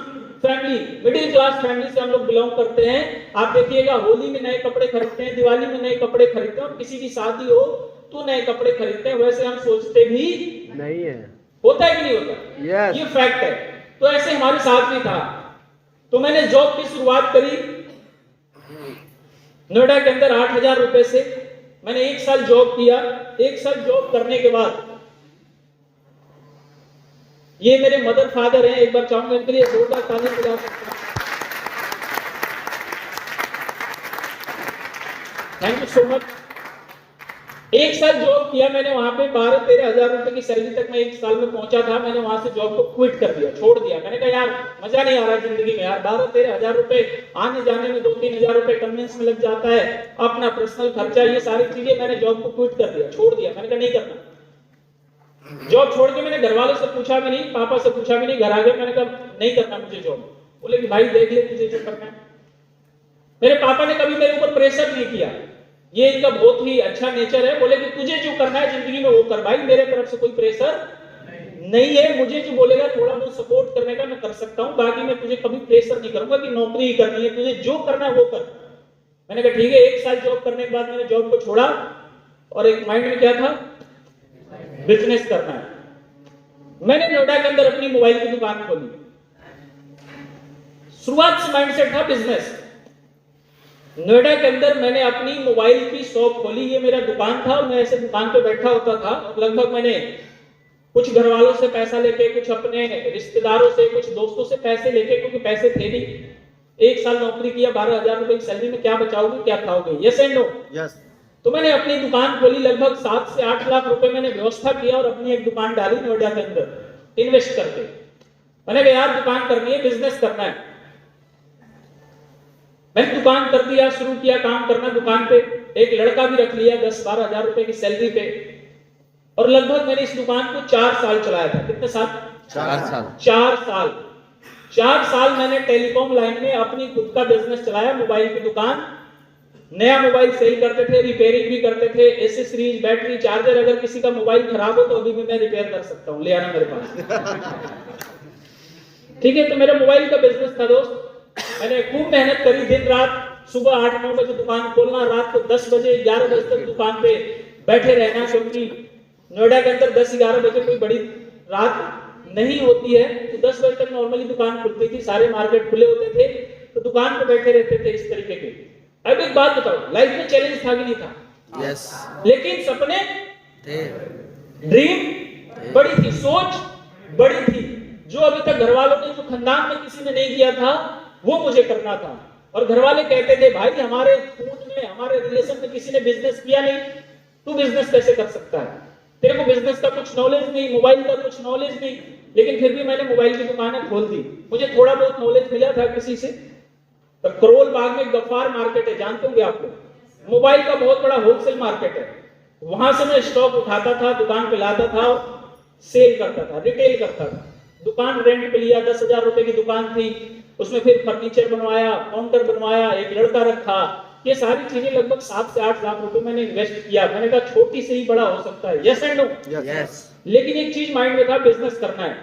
फैमिली, मिडिल क्लास फैमिली से हम लोग बिलोंग करते हैं। आप देखिएगा होली में नए कपड़े खरीदते हैं, दिवाली में नए कपड़े खरीदते हैं, और किसी की शादी हो तो नए कपड़े खरीदते हैं। वैसे हम सोचते भी नहीं है, होता है कि नहीं होता? yes. ये फैक्ट है। तो ऐसे हमारे साथ भी था। तो मैंने जॉब की शुरुआत करी नोएडा के अंदर 8,000 रुपए से। मैंने 1 साल जॉब किया। 1 साल जॉब करने के बाद ये मेरे मदर फादर हैं, एक बार चाहूंगा इनके लिए जोरदार ताली बजा सकते हैं। Thank you so much. 1 साल जॉब किया मैंने वहां पे, 12-13 हजार रुपए की सैलरी तक मैं 1 साल में पहुंचा था। मैंने वहां से जॉब को क्विट कर दिया, छोड़ दिया। मैंने कहा यार मजा नहीं आ रहा जिंदगी में यार, 12-13 हजार रुपए आने जाने में 2-3 हजार रुपए कन्वेंस में लग जाता है, अपना पर्सनल खर्चा, ये सारी चीजें। मैंने जॉब को क्विट कर दिया, छोड़ दिया। मैंने कहा नहीं करना। जॉब छोड़ के मैंने घर वालों से पूछा भी नहीं, पापा से पूछा भी नहीं, घर आ गए। मैंने कहा नहीं करना मुझे जॉब। बोले कि भाई देख ले तुझे जो करना है। मेरे पापा ने कभी मेरे ऊपर प्रेशर नहीं किया, ये इनका बहुत ही अच्छा नेचर है। बोले कि तुझे जो करना है जिंदगी में वो कर भाई, मेरे तरफ से कोई प्रेशर नहीं है। मुझे जो बोलेगा थोड़ा बहुत सपोर्ट करने का मैं कर सकता हूँ, बाकी मैं तुझे कभी प्रेशर नहीं करूंगा कि नौकरी ही करनी है, तुझे जो करना है वो कर। मैंने कहा ठीक है। 1 साल जॉब करने के बाद मैंने जॉब को छोड़ा और एक माइंड में क्या था, बिजनेस करना है। मैंने नोएडा के अंदर अपनी मोबाइल की दुकान खोली। शुरुआत से माइंडसेट था बिजनेस। नोएडा के अंदर मैंने अपनी मोबाइल की शॉप खोली। ये मेरा दुकान था और मैं ऐसे दुकान पे बैठा होता था। लगभग मैंने कुछ घर वालों से पैसा लेके, कुछ अपने रिश्तेदारों से, कुछ दोस्तों से पैसे लेके, क्योंकि पैसे थे नहीं। 1 साल नौकरी किया, 12,000 रुपए की सैलरी में क्या बचाओगे, क्या खाओगे? Yes and no? यस। तो मैंने अपनी दुकान खोली। लगभग 7 से 8 लाख रुपए मैंने व्यवस्था किया और अपनी एक दुकान डाली नोएडा के अंदर इन्वेस्ट करके। मैंने कहा यार दुकान करनी है, बिजनेस करना है। मैंने दुकान कर दिया, शुरू किया काम करना दुकान पे। एक लड़का भी रख लिया 10-12 हजार रुपए की सैलरी पे। और लगभग मैंने इस दुकान को 4 साल चलाया था। कितने साल? 4 साल। 4 साल। 4 साल मैंने टेलीकॉम लाइन में अपनी खुद का बिजनेस चलाया, मोबाइल की दुकान। नया मोबाइल सेल करते थे, रिपेयरिंग भी करते थे, एसेसरीज, बैटरी, चार्जर। अगर किसी का मोबाइल खराब हो तो अभी भी मैं रिपेयर कर सकता हूं, ले आना मेरे पास। ठीक है, तो मेरा मोबाइल का बिजनेस था दोस्त। मैंने खूब मेहनत करी, दिन रात। सुबह 8-9 बजे दुकान खोलना, रात को 10 बजे 11 बजे तक दुकान पे बैठे रहना, क्योंकि नोएडा के अंदर 10-11 बजे कोई बड़ी रात नहीं होती है। तो 10 बजे तक नॉर्मली दुकान खुलती थी, सारे मार्केट खुले होते थे, तो दुकान पे बैठे रहते थे इस तरीके के। अब एक बात बताओ, लाइफ में चैलेंज था कि नहीं था? यस। लेकिन सपने थे। ड्रीम बड़ी थी, सोच बड़ी थी। जो अभी तक घर वालों ने, जो खानदान में किसी ने नहीं किया था, वो मुझे करना था। और घर वाले कहते थे भाई हमारे खून में, हमारे रिलेशन में किसी ने बिजनेस किया नहीं, तू बिजनेस कैसे कर सकता है? तेरे को बिजनेस का कुछ नॉलेज नहीं, मोबाइल का कुछ नॉलेज नहीं। लेकिन फिर भी मैंने मोबाइल की दुकानें खोल दी। मुझे थोड़ा बहुत नॉलेज मिला था किसी से। तो करोल बाग में गफ्फार मार्केट है, जानते होंगे आप लोग। मोबाइल का बहुत बड़ा होलसेल मार्केट है। वहां से मैं स्टॉक उठाता था, दुकान पे लाता था और सेल करता था, रिटेल करता था। दुकान रेंट पे लिया, 10,000 रुपए की दुकान थी। उसमें फिर फर्नीचर बनवाया, काउंटर बनवाया, एक लड़का रखा। ये सारी चीजें लगभग 7 से 8 लाख रुपए मैंने इन्वेस्ट किया। मैंने कहा छोटी से ही बड़ा हो सकता है। Yes and no? यस। लेकिन एक चीज माइंड में था, बिजनेस करना है,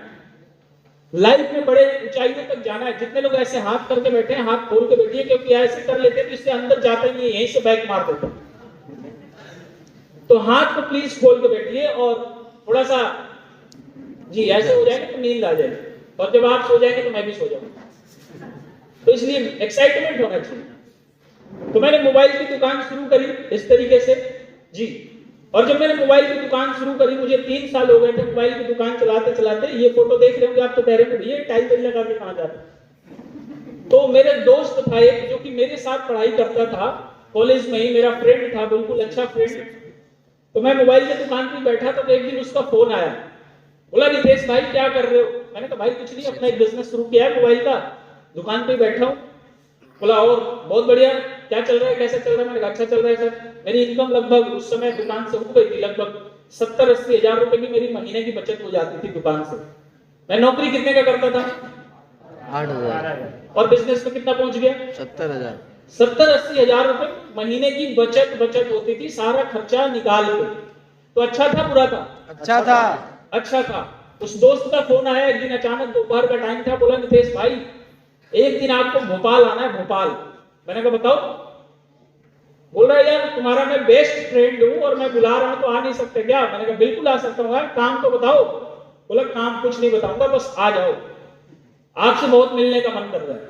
लाइफ में बड़े ऊंचाइयों तक जाना है। जितने लोग ऐसे हाथ करके बैठे हैं, हाथ खोल के बैठिए, क्योंकि ऐसे कर लेते हैं तो इससे अंदर जाते नहीं, यहीं से बैक मार देते हैं। तो हाथ को प्लीज खोल के बैठिए और थोड़ा सा जी ऐसे हो जाएगा तो नींद आ जाएगी, और जब आप सो जाएंगे तो मैं भी सो जाऊंगा। तो इसलिए एक्साइटमेंट होना चाहिए। तो मैंने मोबाइल की दुकान शुरू करी इस तरीके से जी। और जब मैंने मोबाइल की दुकान शुरू करी, मुझे 3 साल हो गए थे मोबाइल की दुकान चलाते चलाते। ये फोटो देख रहे होंगे आप तो कह रहे होंगे ये टाई बेल लगा के कहां जा रहे? तो मेरे दोस्त था एक, जो कि मेरे साथ पढ़ाई करता था कॉलेज में ही, मेरा फ्रेंड था, बिल्कुल अच्छा फ्रेंड। तो मैं मोबाइल की दुकान पर बैठा तो एक दिन उसका फोन आया। बोला नितेश भाई क्या कर रहे हो? मैंने कहा भाई कुछ नहीं, अपना एक बिजनेस शुरू किया है मोबाइल का, दुकान पे बैठा हूँ। बोला और बहुत बढ़िया, क्या चल रहा है, कैसे चल रहा है? मैंने कहा अच्छा चल रहा है सर। मेरी इनकम लगभग उस समय दुकान से हो गई थी, लगभग 70-80 हजार रुपए की मेरी महीने की बचत हो जाती थी दुकान से। मैं नौकरी कितने का करता था? 8,000। और बिजनेस में कितना पहुंच गया? 70,000। 70-80 हजार रुपए महीने की बचत होती थी, सारा खर्चा निकाल के। तो अच्छा था बुरा था? अच्छा था। अच्छा था। उस दोस्त का फोन आया एक दिन अचानक, दोपहर का टाइम था। बोला नितेश भाई एक दिन आपको भोपाल आना है, भोपाल। मैंने कहा बताओ। बोल रहा है यार तुम्हारा मैं बेस्ट फ्रेंड हूं और मैं बुला रहा हूं तो आ नहीं सकते क्या? मैंने कहा बिल्कुल आ सकता हूं, काम तो बताओ। बोला काम कुछ नहीं बताऊंगा, बस आ जाओ, आपसे बहुत मिलने का मन कर रहा है।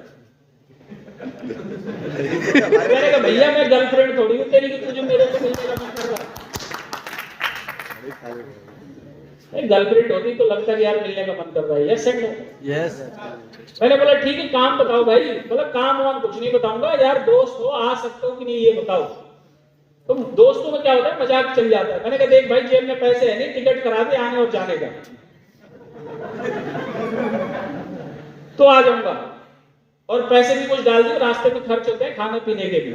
मैंने कहा भैया मैं गर्लफ्रेंड थोड़ी हूं तेरी कि तुझे मेरे से मिलने का मन कर रहा है। गर्लफ्रेंड होती तो लगता कि यार मिलने का मन कर रहा है। Yes and no? यस। मैंने बोला ठीक है काम बताओ भाई। बोला काम वाम कुछ नहीं बताऊंगा, यार दोस्त हो, आ सकते हो कि नहीं ये बताओ। तो दोस्तों में क्या होता है, मजाक चल जाता है। मैंने कहा देख भाई जेब में पैसे है नहीं, टिकट करा दे आने और जाने का, तो आ जाऊंगा। और पैसे भी कुछ डाल दिए, रास्ते में खर्च होते हैं खाने पीने के भी।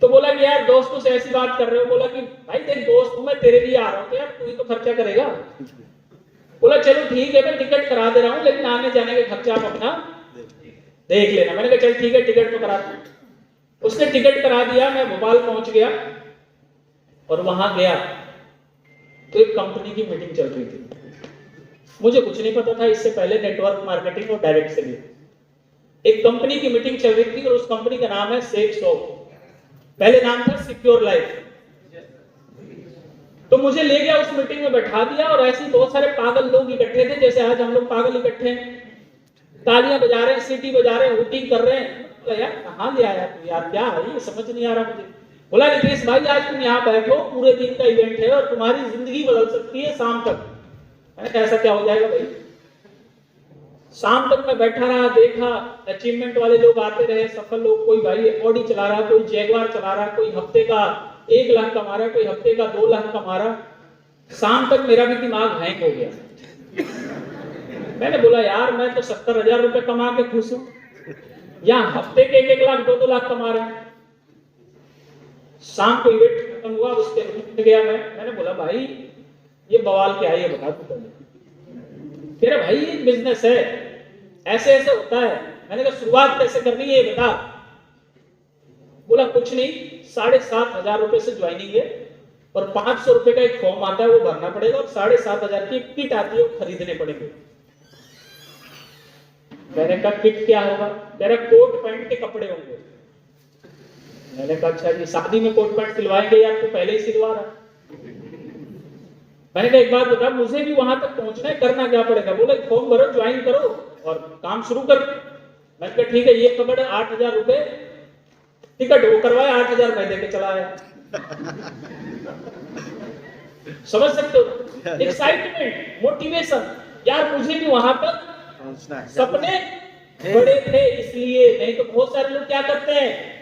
तो बोला कि यार दोस्तों से ऐसी बात कर रहे हो? बोला कि भाई देख दोस्त हूं मैं, तेरे लिए आ रहा हूं तो यार तू ही तो खर्चा करेगा। बोला चलो ठीक है मैं टिकट करा दे रहा हूं, लेकिन आने जाने का खर्चा आप अपना देख लेना। मैंने कहा चल ठीक है टिकट तो करा दो। उसने टिकट करा दिया, मैं भोपाल पहुंच गया और वहां गया तो एक कंपनी की मीटिंग चल रही थी। मुझे कुछ नहीं पता था इससे पहले नेटवर्क मार्केटिंग और डायरेक्ट सेलिंग। एक कंपनी की मीटिंग चल रही थी और उस कंपनी का नाम है सेफ शॉप, पहले नाम था सिक्योर लाइफ। तो मुझे ले गया उस मीटिंग में बैठा दिया और ऐसे ही बहुत सारे पागल लोग इकट्ठे थे, जैसे आज हम लोग पागल इकट्ठे हैं, तालियां बजा रहे हैं, सीटी बजा रहे हैं, हुटिंग कर रहे हैं। बोला यार कहाँ ले आया तू यार, क्या है ये समझ नहीं आ रहा मुझे। बोला नितेश भाई आज तुम यहाँ बैठो, पूरे दिन का इवेंट है और तुम्हारी जिंदगी बदल सकती है शाम तक। मैंने कहा ऐसा क्या हो जाएगा भाई। शाम तक मैं बैठा रहा, देखा अचीवमेंट वाले लोग आते रहे, सफल लोग, कोई भाई ऑडी चला रहा, कोई जैगवार चला रहा, कोई हफ्ते का 1 लाख कमा रहा, कोई हफ्ते का 2 लाख कमा रहा। शाम तक मेरा भी दिमाग हैंग हो गया। मैंने बोला यार मैं तो 70,000 रुपए कमा के खुश हूं, यहाँ हफ्ते के 1 लाख 2 लाख कमा रहे हैं। शाम को इवेंट खत्म हुआ, उसके रूम में गया मैंने बोला भाई ये बवाल क्या है, ये बता तू पहले। कह रहा भाई ये बिजनेस है, ऐसे ऐसे होता है। मैंने कहा शुरुआत कैसे करनी है ये बता। बोला कुछ नहीं, 7,500 रुपए से ज्वाइनिंग है और 500 रुपए का एक फॉर्म आता है वो भरना पड़ेगा और 7,500 की एक किट आती है वो खरीदने पड़ेंगे। मैंने कहा किट क्या होगा? कह रहा कोट पैंट के कपड़े होंगे। मैंने कहा अच्छा जी, शादी में कोट पैंट सिलवाएंगे यार, तो पहले ही सिलवा रहा। मैंने कहा एक बात बता, मुझे भी वहां तक पहुंचना है, करना क्या पड़ेगा? बोला फॉर्म भरो, ज्वाइन करो और काम शुरू कर। मैंने कहा ठीक है, ये पकड़ 8,000 रुपए टिकट वो करवाया, 8,000 मैं देके चला आया। समझ सकते हो एक्साइटमेंट, मोटिवेशन। यार मुझे भी वहां तक सपने बड़े थे इसलिए, नहीं तो बहुत सारे लोग क्या करते हैं,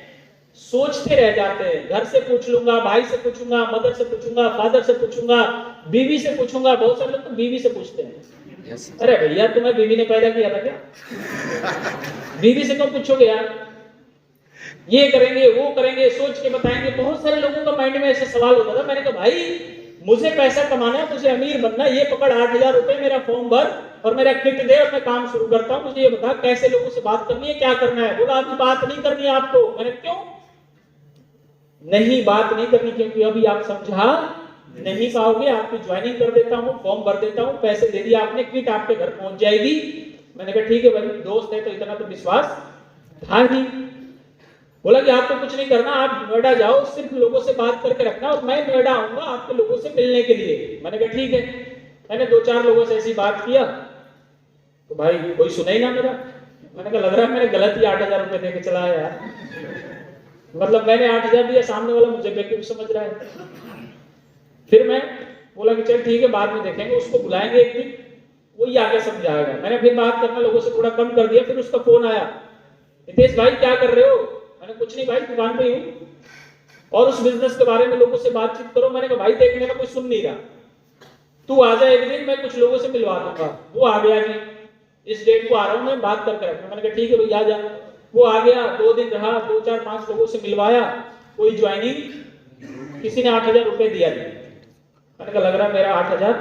सोचते रह जाते हैं। घर से पूछ लूंगा, भाई से पूछूंगा, मदर से पूछूंगा, फादर से पूछूंगा, बीवी से पूछूंगा। बहुत सारे लोग तो बीवी से पूछते हैं। अरे भैया तुम्हें बीवी ने पैदा किया था क्या? बीवी से क्यों पूछोगे यार? ये करेंगे वो करेंगे, सोच के बताएंगे। बहुत सारे लोगों का माइंड में ऐसा सवाल होता था। मैंने कहा भाई मुझे पैसा कमाना है, मुझे अमीर बनना है, ये पकड़ 8,000 रुपए, मेरा फॉर्म भर और मेरा किट दे और मैं काम शुरू करता हूं। मुझे ये बता कैसे लोगों से बात करनी है, क्या करना है? बोला अभी बात नहीं करनी है आपको। मैंने क्यों नहीं बात नहीं करनी? क्योंकि अभी आप समझा नहीं पाओगे। आपकी ज्वाइनिंग कर देता हूं, फॉर्म भर देता हूं, पैसे दे दिया आपने, किट आपके घर पहुंच जाएगी। मैंने कहा ठीक है भाई, दोस्त है तो इतना तो विश्वास था ही। बोला कि आपको कुछ नहीं करना, आप नोएडा जाओ, सिर्फ लोगों से बात करके रखना और मैं नोएडा आऊंगा आपके लोगों से मिलने के लिए। मैंने कहा ठीक है। मैंने 2-4 लोगों से ऐसी बात किया तो भाई कोई सुना ही ना मेरा। मैंने कहा लग रहा है मैंने गलत ही 8,000 रुपए देके चला है यार। मतलब मैंने 8,000 दिया, सामने वाला मुझे बेवकूफ समझ रहा है। फिर मैं बोला कि चल ठीक है बाद में देखेंगे, उसको बुलाएंगे एक दिन, वही आगे समझाएगा। मैंने फिर बात करना लोगों से थोड़ा कम कर दिया। फिर उसका फोन आया, नितेश भाई क्या कर रहे हो? मैंने कुछ नहीं भाई, दुकान पे ही हूं और उस बिजनेस के बारे में लोगों से बातचीत करो। मैंने कहा भाई देख मेरा कोई सुन नहीं रहा, तू आ जा एक दिन, मैं कुछ लोगों से मिलवा दूंगा। वो आ गया कि इस डेट को आ रहा हूं मैं, बात करके रखना। मैंने कहा ठीक है भैया आ जा। वो आ गया, 2 दिन रहा, 2-4-5 लोगों से मिलवाया, कोई ज्वाइनिंग, किसी ने 8,000 रुपए दिया नहीं। मैंने कहा लग रहा मेरा 8,000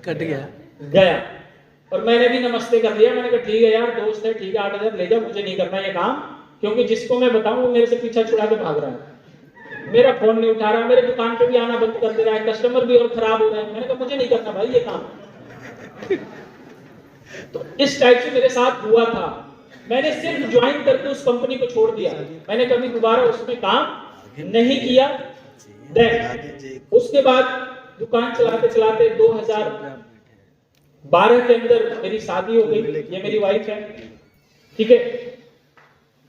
कट गया और मैंने भी नमस्ते कर दिया। मैंने कहा ठीक है यार दोस्त है, ठीक है 8,000 ले जा, मुझे नहीं करना ये काम, क्योंकि जिसको मैं बताऊं वो मेरे से पीछा छुड़ा के भाग रहा है, मेरा फोन नहीं उठा रहा, मेरे दुकान पे भी आना बंद कर दे रहा है, कस्टमर भी और खराब हो रहे हैं। मैंने कहा मुझे नहीं करना भाई ये काम। तो इस टाइप से मेरे साथ हुआ था। मैंने सिर्फ ज्वाइन करके उस कंपनी को छोड़ दिया, मैंने कभी दोबारा उसमें काम नहीं किया। उसके बाद दुकान चलाते चलाते 2012 के अंदर मेरी शादी हो गई। ये मेरी वाइफ है, ठीक है।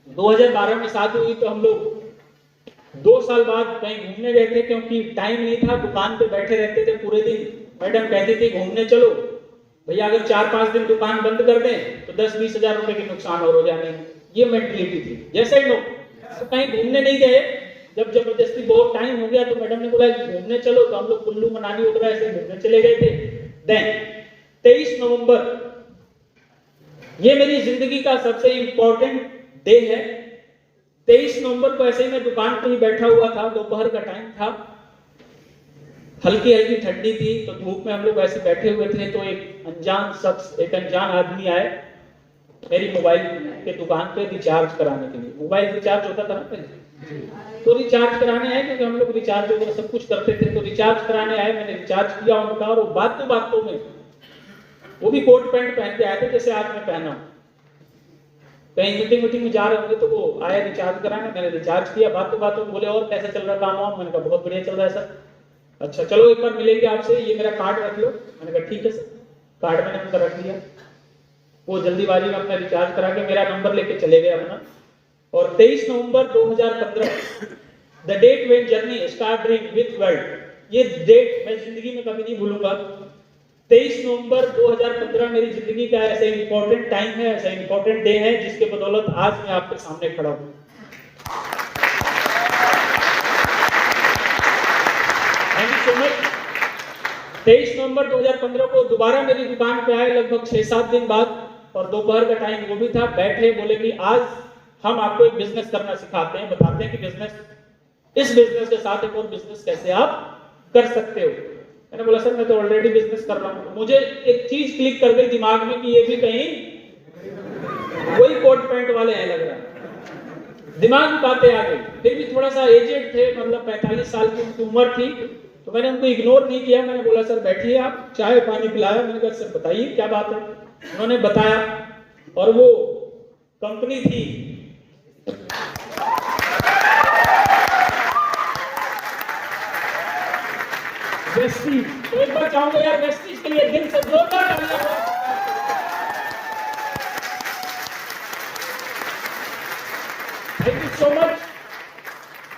2012 में शादी हुई तो हम लोग 2 साल बाद कहीं घूमने गए थे, क्योंकि टाइम नहीं था, दुकान पे बैठे रहते थे पूरे दिन। मैडम कहती थी घूमने चलो भैया, अगर 4-5 दिन दुकान बंद कर दें तो 10-20 हजार रुपए के नुकसान और हो जाने। ये मेंटलिटी थी। जैसे ही लोग तो कहीं घूमने नहीं गए, जब जबरदस्ती बहुत टाइम हो गया तो मैडम ने बोला घूमने चलो, तो हम लोग कुल्लू मनाली वगैरह ऐसे घूमने चले गए थे। देन 23 नवंबर, ये मेरी जिंदगी का सबसे इंपॉर्टेंट डे है। 23 नवंबर को ऐसे ही मैं दुकान पे ही बैठा हुआ था, दोपहर का टाइम था, हल्की हल्की ठंडी थी, तो धूप में हम लोग ऐसे बैठे हुए थे। तो एक अनजान शख्स, एक अनजान आदमी आए मेरी मोबाइल के दुकान पे रिचार्ज कराने के लिए। मोबाइल रिचार्ज होता था ना पहले, तो रिचार्ज कराने आए, क्योंकि हम लोग रिचार्ज वगैरह सब कुछ करते थे। तो रिचार्ज कराने आए, मैंने रिचार्ज किया उनका, और वो बातों में वो भी कोट पैंट पहन के आए थे जैसे आज मैं पहना हूं। कहीं मीटिंग में जा रहे होंगे तो वो आए रिचार्ज कराने, मैंने रिचार्ज किया। बातों में बोले और कैसे चल रहा काम? मैंने कहा बहुत बढ़िया चल रहा है सर। अच्छा चलो एक बार मिलेंगे आपसे, ये मेरा कार्ड रख लो। मैंने कहा ठीक है सर, कार्ड मैंने उनका रख लिया। वो जल्दीबाजी में अपना रिचार्ज करा के मेरा नंबर लेके चले गए अपना। और 23 नवंबर 2015 the date when journey start dream with world, ये डेट मैं जिंदगी में कभी नहीं भूलूंगा। 23 नवंबर 2015 मेरी जिंदगी का ऐसा इंपॉर्टेंट टाइम है, ऐसा इंपॉर्टेंट डे है जिसके बदौलत आज मैं आपके सामने खड़ा हूं। Thank you so much. 23 नवंबर 2015 को दोबारा मेरी दुकान पे आए लगभग 6-7 दिन बाद, और दोपहर का टाइम वो भी था। बैठे, बोले कि आज हम आपको एक बिजनेस करना सिखाते हैं, बताते हैं कि इस बिजनेस के साथ एक और बिजनेस कैसे आप कर सकते हो। मैंने बोला सर मैं तो ऑलरेडी बिजनेस कर रहा हूँ। मुझे एक चीज क्लिक कर गई दिमाग में कि ये भी कहीं वही कोट पैंट वाले हैं लग रहा। दिमाग में बातें आ गई। फिर भी थोड़ा सा एजेड थे, मतलब 45 साल की उनकी उम्र थी, तो मैंने उनको इग्नोर नहीं किया। मैंने बोला सर बैठिए, आप चाय पानी पिलाया। मैंने कहा सर बताइए क्या बात है। उन्होंने बताया, और वो कंपनी थी वेस्टीज। तो एक बार चाहूंगा यार वेस्टीज के लिए दिल से जोरदार तालियां हो। Thank you so much.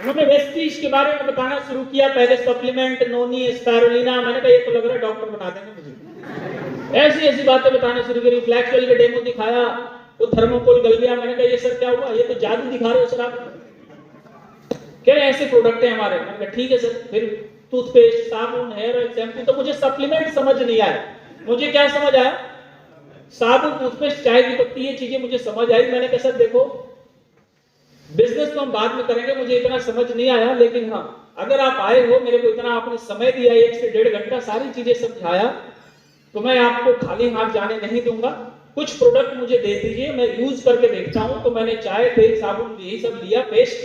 उन्होंने वेस्टीज के बारे में बताना शुरू किया। पहले सप्लीमेंट, नोनी, स्पारुलिना। मैंने कहा ये तो लग रहा है डॉक्टर बना देंगे मुझे। ऐसी ऐसी बातें बताना शुरू करी। फ्लैक्सवेल का डेमो दिखाया, वो थर्मोकोल गल गया। मैंने कहा ये सर क्या हुआ, ये तो जादू दिखा रहे हो सर आप। क्या ऐसे प्रोडक्ट है हमारे। मैंने कहा ठीक है सर। फिर टूथपेस्ट, साबुन, हेयर ऑयल, शैम्पू। तो मुझे सप्लीमेंट समझ नहीं आया। मुझे क्या समझ आया, साबुन, टूथपेस्ट, चाय की पत्ती, ये चीजें मुझे समझ आई। मैंने कहा सर देखो बिजनेस तो हम बाद में करेंगे, मुझे इतना समझ नहीं आया, लेकिन हाँ अगर आप आए हो, मेरे को इतना आपने समय दिया, 1 से 1.5 घंटा सारी चीजें समझाया, तो मैं आपको खाली हाथ जाने नहीं दूंगा। कुछ प्रोडक्ट मुझे दे दीजिए, मैं यूज करके देखता हूं। तो मैंने चाय, तेल, साबुन यही सब लिया, पेस्ट।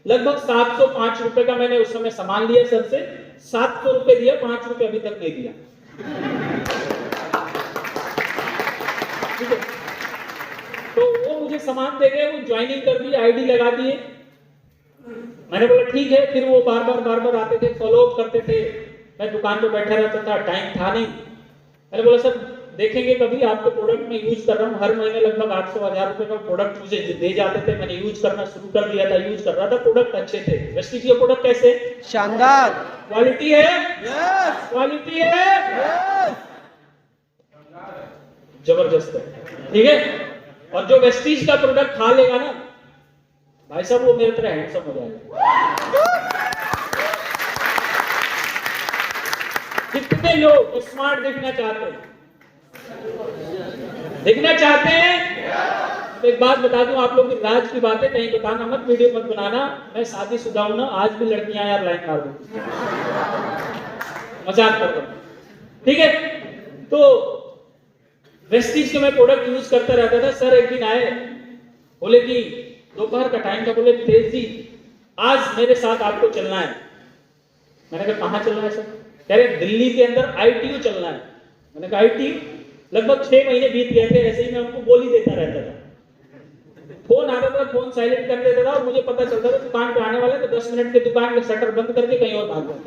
लगभग 705 रुपए का मैंने उस समय सामान लिया सर से। 700 रुपए दिया, 5 रुपए अभी तक नहीं दिया। ठीक है, तो वो मुझे सामान दे गए, वो ज्वाइनिंग कर दी, आईडी लगा दिए। मैंने बोला ठीक है। फिर वो बार बार आते थे, फॉलो अप करते थे। मैं दुकान पे बैठा रहता था, टाइम था नहीं। मैंने बोला सर देखेंगे कभी, आपके प्रोडक्ट में यूज कर रहा हूँ। हर महीने लगभग 800-1000 रुपए का प्रोडक्ट मुझे दे जाते थे। मैंने यूज करना शुरू कर दिया था, यूज कर रहा था, प्रोडक्ट अच्छे थे। वेस्टीज के प्रोडक्ट कैसे, शानदार, क्वालिटी है, क्वालिटी है, जबरदस्त है। ठीक है, और जो वेस्टीज का प्रोडक्ट खा लेगा ना भाई साहब, वो मेरी तरह हैंडसम हो जाएगा। कितने लोग स्मार्ट दिखना चाहते हैं, दिखना चाहते हैं। तो एक बात बता दूं आप लोग की, राज की बात है, कहीं बताना मत, वीडियो मत बनाना। मैं शादीशुदा हूं ना, आज भी लड़कियां यार लाइन मार दो, मजाक कर रहा हूं। ठीक है, तो वेस्टीज के मैं प्रोडक्ट यूज करता रहता था। सर एक दिन आए, बोले कि दोपहर का टाइम था, बोले तेज जी आज मेरे साथ आपको चलना है। मैंने कहा कहाँ चलना है सर। कह रहे दिल्ली के अंदर ITU चलना है। मैंने कहा ITU। लगभग 6 महीने बीत गए थे, ऐसे ही मैं उनको गोली देता रहता था। फोन आता था, फोन साइलेंट कर देता था, और मुझे पता चलता था दुकान पे आने वाले, तो 10 मिनट के दुकान का शटर बंद करके कहीं और भाग जाते।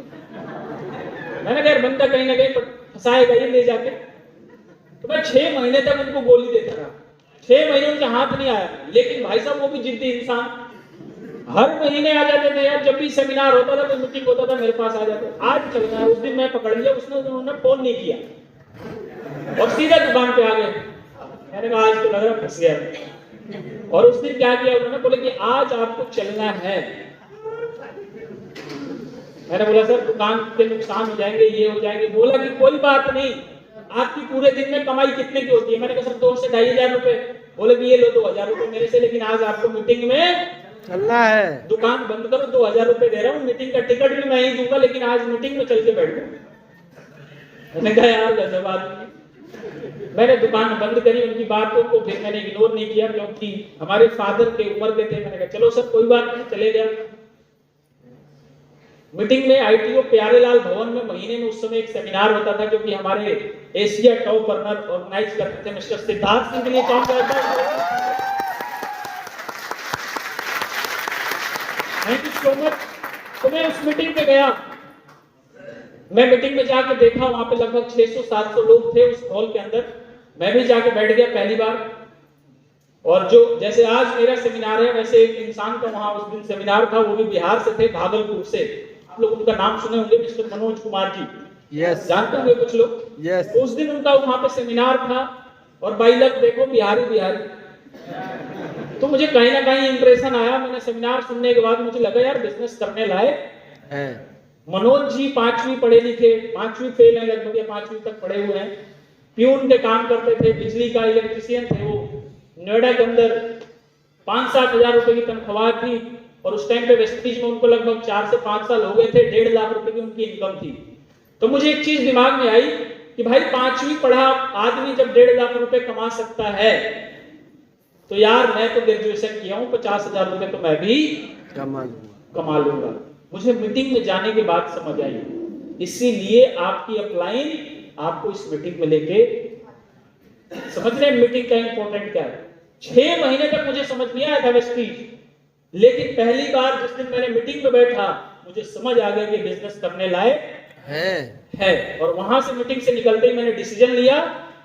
मैंने कहा बंदा कहीं ना कहीं फंसाएगा ये ले जाके। तो मैं 6 महीने तक उनको गोली देता रहा। 6 महीने उनके हाथ नहीं आया, लेकिन भाई साहब वो भी जिद्दी इंसान, हर महीने आ जाते थे यार। जब भी सेमिनार होता था, कोई मीटिंग होता था, मेरे पास आ जाते। आज चलना है, उस दिन मैं पकड़ लिया, उन्होंने फोन नहीं किया और सीधा दुकान पे आ गए। मैंने कहा आज तो लग रहा फंस गया। और उस दिन क्या किया उन्होंने, बोले कि आज आपको चलना है। मैंने बोला सर दुकान के नुकसान हो जाएंगे, ये हो जाएंगे। बोला कि कोई बात नहीं, आपकी पूरे दिन में कमाई कितने की होती है। मैंने कहा सर 2 से 2,500 रुपए। बोले कि ये लो 2,000 रुपए मेरे से, लेकिन आज आपको मीटिंग में चलना है। दुकान बंद करो, 2,000 रुपए दे रहा हूँ, मीटिंग का टिकट भी मैं ही दूंगा, लेकिन आज मीटिंग में चल के बैठ गए। मैंने कहा यार गजब आदमी। मैंने दुकान बंद करी, उनकी बातों को फिर मैंने इग्नोर नहीं किया, क्योंकि हमारे फादर के उम्र के थे। मैंने कहा चलो सर कोई बात नहीं, चले गया। मीटिंग में ITO प्यारेलाल भवन में महीने में उस समय एक सेमिनार होता था, जो कि हमारे एशिया टॉप रनर ऑर्गेनाइज करते थे, मिस्टर सिद्धार्थ सिंह के लिए काम करता है। Thank you so much. तो मैं उस मीटिंग पे गया, मैं मीटिंग में जाके देखा, वहां पे लगभग 600-700 लोग थे उस हॉल के अंदर। मैं भी जाके बैठ गया पहली बार। और जो जैसे आज मेरा सेमिनार है, वैसे एक इंसान का वहां उस दिन सेमिनार था, वो भी बिहार से थे, भागलपुर से। आप लोग उनका नाम सुने होंगे, मिस्टर मनोज कुमार जी। यस, जानते होंगे कुछ लोग। यस। उस दिन उनका वहां पे सेमिनार था, और बाई लक देखो बिहारी बिहारी। तो मुझे कहीं ना कहीं इंप्रेशन आया। मैंने सेमिनार सुनने के बाद मुझे लगा यार बिजनेस करने लायक है। मनोज जी 5वीं पढ़े लिखे, 5वीं फेल है लगभग, या 5वीं तक पढ़े हुए हैं। प्यून के काम करते थे, बिजली का इलेक्ट्रिशियन थे वो। नोएडा के अंदर 5-7 हजार रुपए की तनख्वाह थी, और उस टाइम पे वेस्टर्न में उनको लगभग 4 से 5 साल हो गए थे। 1.5 लाख रुपए की उनकी इनकम थी। तो मुझे एक चीज दिमाग में आई कि भाई 5वीं पढ़ा आदमी जब 1.5 लाख रुपए कमा सकता है, तो यार मैं तो ग्रेजुएशन किया हूं, 50 हजार रुपए तो मैं भी कमा लूंगा। मुझे मीटिंग में जाने के बाद समझ आई। इसीलिए आपकी अपलाइन आपको इस मीटिंग में लेके, समझ रहे हैं मीटिंग का इंपॉर्टेंट क्या है। 6 महीने तक मुझे समझ नहीं आया था वेस्टीज, लेकिन पहली बार जिस दिन मैंने मीटिंग में बैठा, मुझे समझ आ गया कि बिजनेस करने लायक है। और वहां से मीटिंग से निकलते ही मैंने डिसीजन लिया,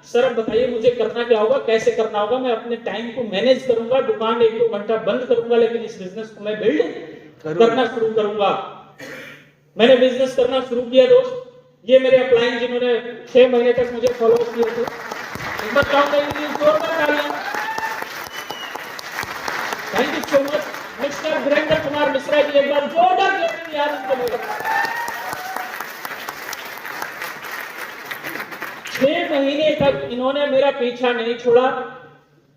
सर अब बताइए मुझे करना क्या होगा, कैसे करना होगा। मैं अपने टाइम को मैनेज करूंगा, दुकान 1-2 घंटा बंद करूंगा, लेकिन इस बिजनेस को मैं बिल्ड करना शुरू करूंगा। मैंने बिजनेस करना शुरू किया दोस्त। ये मेरे अपलाइन जिन्होंने 6 महीने तक मुझे फॉलो किए थे, एक बार जोरदार तालियां। Thank you so much mister Virendra Kumar Mishra ji, एक बार जोरदार तालियां यार इनके लिए। 6 महीने तक इन्होंने मेरा पीछा नहीं छोड़ा।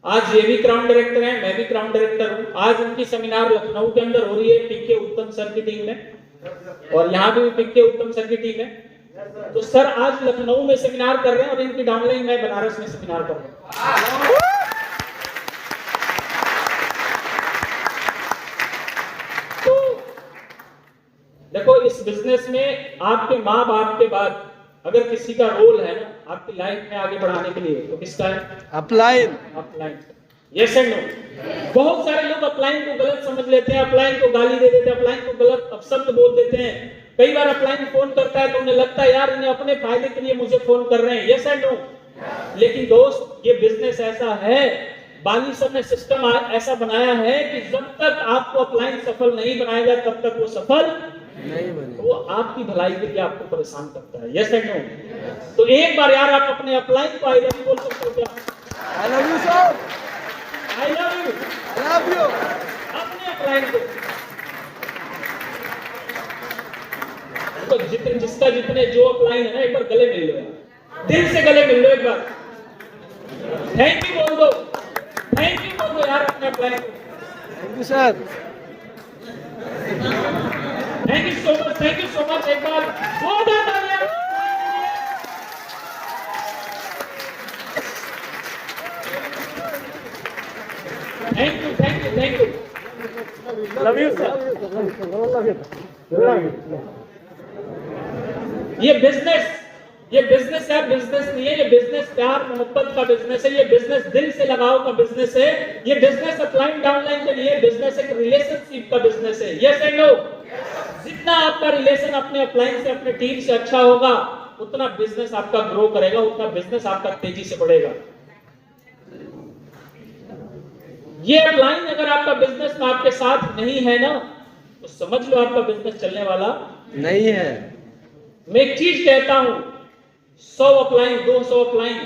आज ये भी क्राउन डायरेक्टर हैं, मैं भी क्राउन डायरेक्टर हूं। आज उनकी सेमिनार लखनऊ के अंदर हो रही है, पिक के उत्तम सर की टीम में, और यहाँ भी पिक के उत्तम सर की टीम है। तो सर आज लखनऊ में सेमिनार कर रहे हैं, और इनकी डाउनलाइन मैं बनारस में सेमिनार कर रहा हूं। तो देखो, इस बिजनेस में आपके माँ बाप के बाद अगर किसी का रोल है ना आपकी लाइफ में आगे बढ़ाने के लिए, तो किसका है? अपलाइन। Yes and no. बहुत सारे लोग अपलाइन को गलत समझ लेते हैं, अपलाइन को गाली दे देते हैं, अपलाइन को गलत अपशब्द बोल देते हैं। कई बार अपलाइन फोन करता है तो उन्हें लगता है यार इन्हें अपने फायदे के लिए मुझे फोन कर रहे हैं। Yes and no. लेकिन दोस्त, ये बिजनेस ऐसा है, बाली सर ने सिस्टम ऐसा बनाया है कि जब तक आपको अपलाइन सफल नहीं बनाएगा तब तक वो सफल नहीं बनेगा। वो आपकी भलाई के लिए आपको परेशान करता है। Yes and no. तो एक बार यार आप अपने अपलाइन को आई लव यू बोल सकते हो क्या? I love you sir, I love you, I love you. अपने अपलाइन को तो जिसका जितने जो अपलाइन है ना, एक बार गले मिल लो, दिल से गले मिल लो एक बार। थैंक यू बोल दो, थैंक यू बोल दो यार अपने अपलाइन को। Thank you sir, thank you so much, thank you so much. एक बार जोरदार तालियां। Thank you, thank you, thank you. Love you sir. ये बिजनेस है, बिजनेस नहीं है। ये बिजनेस प्यार मोहब्बत का बिजनेस है। ये बिजनेस दिल से लगाव का बिजनेस है। ये बिजनेस अपलाइन डाउनलाइन के लिए बिजनेस एक रिलेशनशिप का बिजनेस है। Yes and no. जितना आपका रिलेशन अपने अपलाइन से, अपने टीम से अच्छा होगा, उतना बिजनेस आपका ग्रो करेगा, उतना बिजनेस आपका तेजी से बढ़ेगा। ये अपलाइन अगर आपका बिजनेस में आपके साथ नहीं है ना, तो समझ लो आपका बिजनेस चलने वाला नहीं है। मैं एक चीज कहता हूं, 100 अपलाइन, 200 अपलाइन,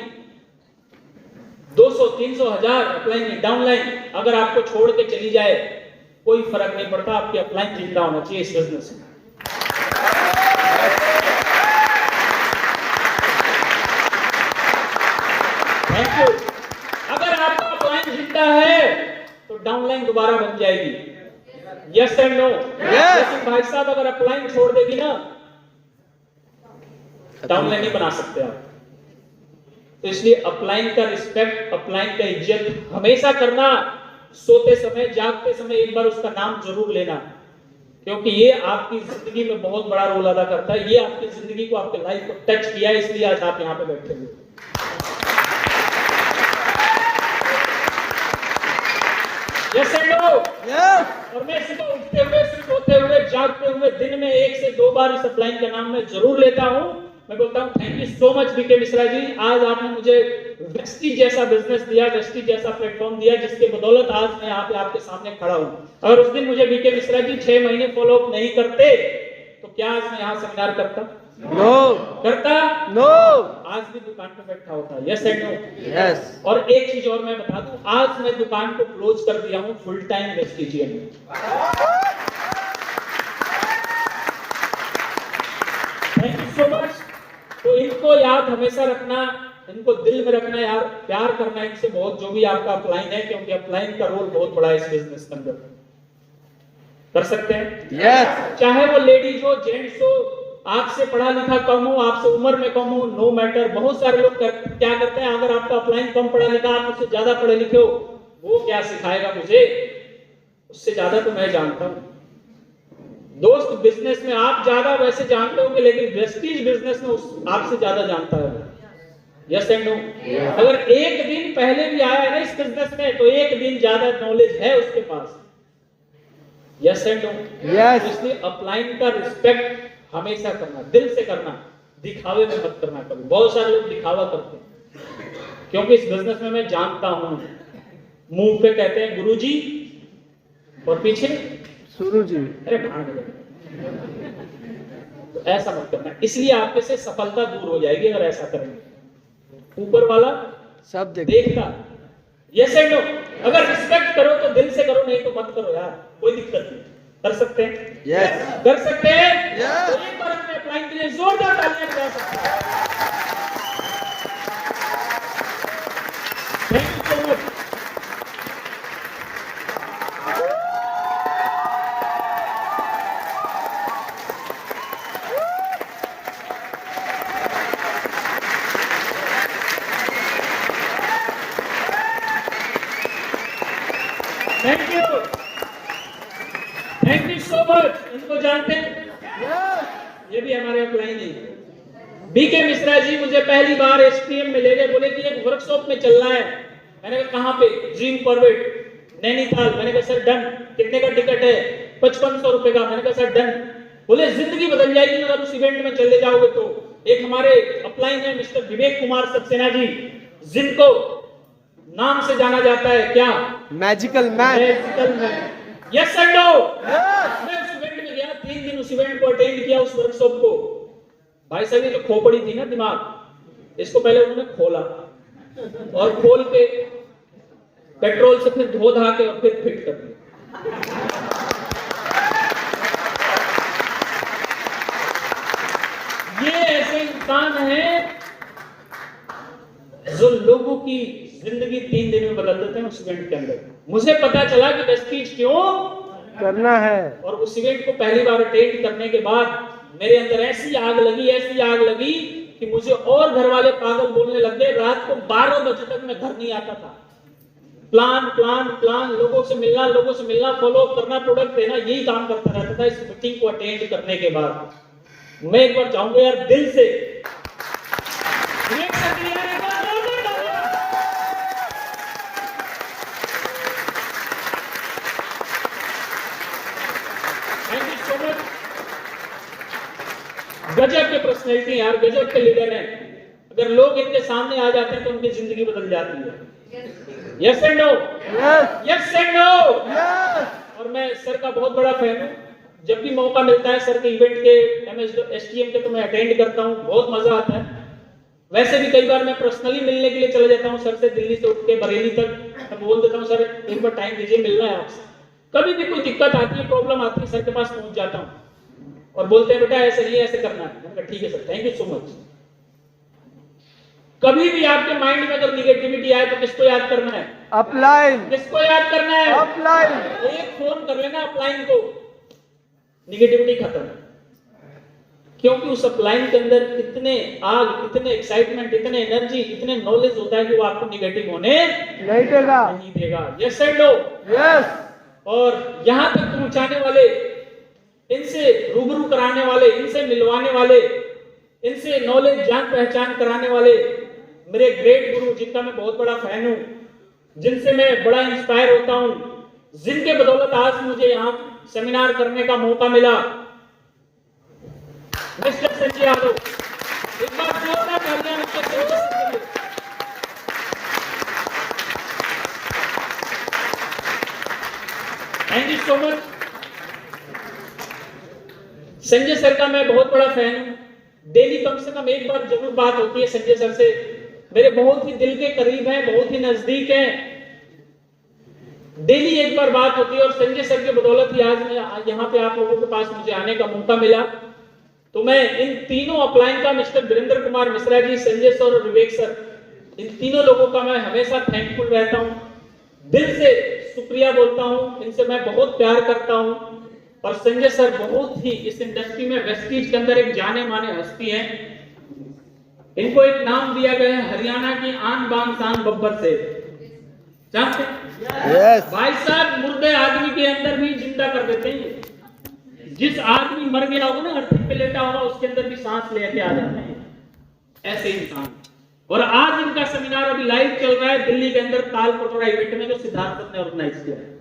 200, 300, 1000 अपलाइन डाउनलाइन अगर आपको छोड़ के चली जाए, कोई फर्क नहीं पड़ता। आपकी अपलाइन जिंदा होना चाहिए इस बिजनेस में। Thank you. अगर आपका अपलाइन जिंदा है तो डाउनलाइन दोबारा बन जाएगी। Yes and no. लेकिन भाई साहब अगर अपलाइन छोड़ देगी ना, डाउनलाइन नहीं बना सकते आप। तो इसलिए अपलाइन का रिस्पेक्ट, अपलाइन का इज्जत हमेशा करना। सोते समय, जागते समय एक बार उसका नाम जरूर लेना, क्योंकि ये आपकी जिंदगी में बहुत बड़ा रोल अदा करता है। ये आपकी जिंदगी को, आपके लाइफ को टच किया, इसलिए आज आप यहाँ पे बैठे हुए। Yes and no. और मैं सुबह उठते हुए, सिर्फ होते हुए जागते हुए दिन में 1 से 2 बार इस अपलाइन का नाम मैं जरूर लेता हूं। मैं बोलता हूं thank you so much BK Mishra ji, आज आपने मुझे वेस्टीज जैसा बिजनेस दिया, वेस्टीज जैसा प्लेटफॉर्म दिया, जिसके बदौलत आज मैं यहाँ पे आपके सामने खड़ा हूं। अगर उस दिन मुझे बीके मिश्रा जी 6 महीने फॉलो अप नहीं करते तो क्या आज मैं यहाँ सेमिनार करता? करता? आज भी दुकान पे बैठा होता। Yes and no? यस। और एक चीज और मैं बता दूं, आज मैं दुकान को क्लोज कर दिया हूं फुल टाइम वेस्टिजियन में। Thank you so much. तो इनको याद हमेशा रखना, इनको दिल में रखना यार, प्यार करना इनसे बहुत, जो भी आपका अपलाइन है, क्योंकि अपलाइन का रोल बहुत बड़ा है इस बिजनेस के अंदर। कर सकते हैं? यस। चाहे वो लेडीज हो, जेंट्स हो, आपसे पढ़ा लिखा कम हो, आपसे उम्र में कम हो, नो मैटर। बहुत सारे लोग क्या करते हैं, अगर आपका अपलाइन कम पढ़ा लिखा, आप उससे ज्यादा पढ़े लिखे हो, वो क्या सिखाएगा मुझे, उससे ज्यादा तो मैं जानता हूं। दोस्त, बिजनेस में आप ज्यादा वैसे जानते होंगे, लेकिन वेस्टीज बिजनेस में आपसे ज्यादा जानता है। Yes and no? अगर एक दिन पहले भी आया है ना इस बिजनेस में, तो एक दिन ज्यादा नॉलेज है उसके पास। Yes and no? यस। इसलिए अपलाइन का रिस्पेक्ट हमेशा करना, दिल से करना, दिखावे में मत करना कभी। बहुत सारे लोग दिखावा करते हैं, क्योंकि इस बिजनेस में मैं जानता हूं, मुंह पे कहते हैं गुरुजी और पीछे सुरु जी। अरे भाग जाओ। तो ऐसा मत करना, इसलिए आपके से सफलता दूर हो जाएगी अगर ऐसा करेंगे। ऊपर वाला सब देखता। Yes and no? अगर रिस्पेक्ट करो तो दिल से करो, नहीं तो मत करो यार, कोई दिक्कत नहीं। कर सकते हैं? यस। कर सकते हैं? Yes. तो एक बार अपने अपलाइन के लिए जोरदार तालियां बजा सकते हैं। Thank you so much. Thank you so much. इनको जानते हैं? ये भी हमारे अपलाइन ही। बीके मिश्रा जी मुझे पहली बार एसटीएम में ले गए, बोले कि एक वर्कशॉप में चलना है। मैंने कहा कहाँ पे? ड्रीम परवेट नैनीताल। मैंने कहा सर डन। कितने का टिकट है? 5500 रुपए का। मैंने कहा सर डन। बोले जिंदगी बदल जाएगी अगर उस इवेंट में चले जाओगे तो। एक हमारे अपलाइन है मिस्टर विवेक कुमार सक्सेना जी, जिनको नाम से जाना जाता है क्या? Magical man. Magical man. Yes and no? मैं उस इवेंट में गया, 3 दिन उस इवेंट को अटेंड किया, उस वर्कशॉप को। भाई साहब ये जो खोपड़ी थी ना दिमाग, इसको पहले उन्होंने खोला और खोल के पेट्रोल से फिर धो धा के और फिर फिट कर दिया। ये ऐसे इंसान हैं जो लोगों की जिंदगी 3 दिन में बदल देते हैं उस इवेंट के अंदर। मुझे पता चला कि वेस्टीज क्यों करना है, और उस इवेंट को पहली बार अटेंड करने के बाद मेरे अंदर ऐसी आग लगी कि मुझे और घर वाले पागल बोलने लग गए। रात को 12 बजे तक मैं घर नहीं आता था। प्लान, लोगों से मिलना, फॉलो अप करना, प्रोडक्ट देना, यही काम करता रहता था। इस मीटिंग को अटेंड करने के बाद मैं एक बार चाहूंगा यार दिल से गजब के पर्सनैलिटी यार, गजब के लीडर हैं। अगर लोग इनके सामने आ जाते हैं तो उनकी जिंदगी बदल जाती है। Yes and no? Yes and no? और मैं सर का बहुत बड़ा फैन हूं। जब भी मौका मिलता है सर के इवेंट के, एसटीएम के, तो मैं अटेंड करता हूं, बहुत मजा आता है। वैसे भी कई बार मैं पर्सनली मिलने के लिए चले जाता हूं सर से, दिल्ली से उठ के बरेली तक। मैं बोल देता हूं सर एक बार टाइम दीजिए, मिलना है आपसे। कभी भी कोई दिक्कत आती है, प्रॉब्लम आती है, सर के पास पहुंच जाता हूं और बोलते हैं बेटा ऐसे नहीं, ऐसे करना है। मैंने कहा ठीक है sir, thank you so much. कभी भी आपके माइंड में अगर निगेटिविटी आए तो किसको याद करना है? अपलाइन। किसको याद करना है? अपलाइन। एक फोन कर लेना अपलाइन को, निगेटिविटी खत्म। क्योंकि उस अपलाइन के अंदर इतने आग, इतने एक्साइटमेंट, इतने एनर्जी, इतने नॉलेज होता है कि वो आपको निगेटिव होने नहीं देगा। Yes and no? यस। और यहां तक पहुंचाने वाले, इनसे रूबरू कराने वाले, इनसे मिलवाने वाले, इनसे नॉलेज जान पहचान कराने वाले मेरे ग्रेट गुरु, जिनका मैं बहुत बड़ा फैन हूं, जिनसे मैं बड़ा इंस्पायर होता हूं, जिनके बदौलत आज मुझे यहाँ सेमिनार करने का मौका मिला। मिस्टर संजय यादव, एक बार जोरदार तालियां मिस्टर संजय सर के लिए। Thank you so much. Sanjay sir का मैं बहुत बड़ा फैन हूं। डेली कम से कम एक बार जरूर बात होती है संजय सर से। मेरे बहुत ही दिल के करीब हैं, बहुत ही नजदीक हैं। डेली एक बार बात होती है और संजय सर की बदौलत ही आज मैं यहाँ पे आप लोगों के पास मुझे आने का मौका मिला। तो मैं इन तीनों अपलाइन का, मिस्टर वीरेंद्र कुमार मिश्रा जी, संजय सर और विवेक सर, इन तीनों लोगों का मैं हमेशा थैंकफुल रहता हूँ, दिल से शुक्रिया बोलता हूँ। इनसे मैं बहुत प्यार करता हूँ। और संजय सर बहुत ही इस इंडस्ट्री में, वेस्टीज के अंदर एक जाने माने हस्ती हैं। इनको एक नाम दिया गया है हरियाणा की आन बान शान बब्बर से, जानते हैं? यस भाई साहब मुर्दे आदमी के अंदर भी जिंदा कर देते हैं। जिस आदमी मर गया होगा ना, अर्थी पे लेटा होगा, उसके अंदर भी सांस लेके आ जाते हैं, ऐसे इंसान। और आज इनका सेमिनार अभी लाइव चल रहा है दिल्ली के अंदर ताल कटोरा इवेंट में, जो सिद्धार्थ ने ऑर्गेनाइज किया है।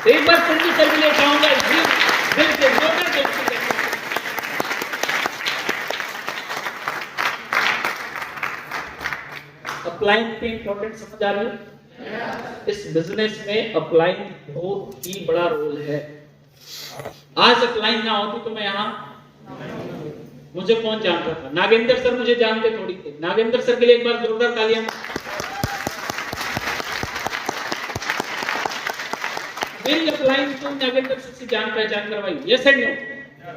एक बार संजय सर के लिए चाहूंगा दिल से जोरदार तालियां। अपलाइन की इंपॉर्टेंट समझ आ रही है? इस बिजनेस में अपलाइन बहुत ही बड़ा रोल है। आज अपलाइन ना होती तो मैं यहाँ, मुझे कौन जानता था? नागेंद्र सर मुझे जानते थोड़ी थे। नागेंद्र सर के लिए एक बार जोरदार तालियां। मेरी अपलाइन को नागेंद्र सर से जान पहचान करवाई, यस एंड नो?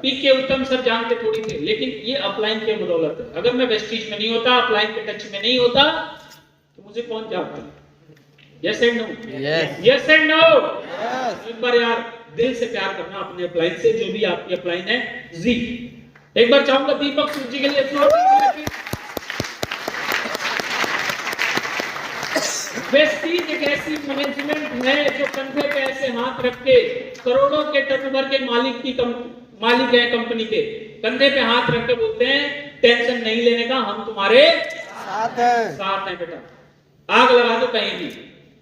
पीके उत्तम सर जानते थोड़ी थे, लेकिन ये अपलाइन के बदौलत है। अगर मैं वेस्टीज में नहीं होता, अपलाइन के टच में नहीं होता, तो मुझे कौन जानता? Yes and no? Yes and no? एक बार यार दिल से प्यार करना अपने अपलाइन से, जो भी आपकी अपलाइन है। जी एक बार चाहूंगा दीपक सूद जी के लिए वेस्टीज एक ऐसी मैनेजमेंट है जो कंधे पे ऐसे हाथ रख के करोड़ों के टर्नओवर के मालिक है कंपनी के, कंधे पे हाथ रख के बोलते हैं टेंशन नहीं लेने का, हम तुम्हारे साथ हैं बेटा। आग लगा दो कहीं भी,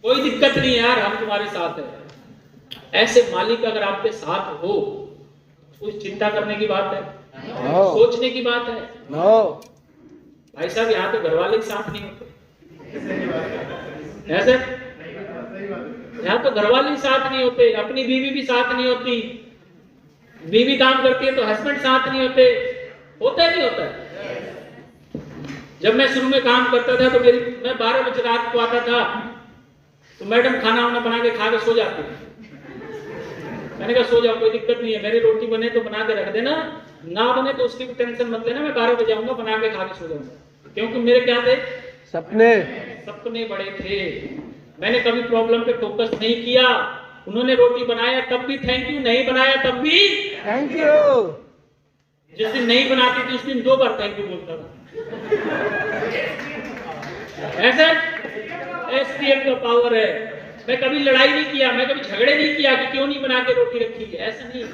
कोई दिक्कत नहीं यार, हम तुम्हारे साथ हैं। ऐसे मालिक अगर आपके साथ हो, कुछ चिंता करने की बात है? सोचने की बात है? भाई साहब यहाँ तो घर वाले ही साथ नहीं होते, ऐसे यहाँ तो घर वाले ही साथ नहीं होते, अपनी बीवी भी साथ नहीं होती, बीवी काम करती है तो हस्बैंड साथ नहीं होते। होता है नहीं होता है? जब मैं शुरू में काम करता था तो मैं 12 बजे रात को आता था तो मैडम खाना वाना बना के खा के सो जाती थी। मैंने कहा सो जाओ, कोई दिक्कत नहीं है, मेरी रोटी बने तो बना के रख देना, ना बने तो उसकी भी टेंशन मत लेना, मैं 12 बजे आऊंगा, बना के खा के सो जाऊंगा। क्योंकि मेरे क्या थे? सपने बड़े थे। मैंने कभी प्रॉब्लम पे फोकस नहीं किया। उन्होंने रोटी बनाया तब भी थैंक यू, नहीं बनाया तब भी थैंक यू। जिस दिन नहीं बनाती थी उस दिन 2 बार थैंक यू बोलता था। ऐसा एसपीएम का पावर है। मैं कभी लड़ाई नहीं किया, मैं कभी झगड़े नहीं किया कि क्यों नहीं बना के रोटी रखी है, ऐसा नहीं।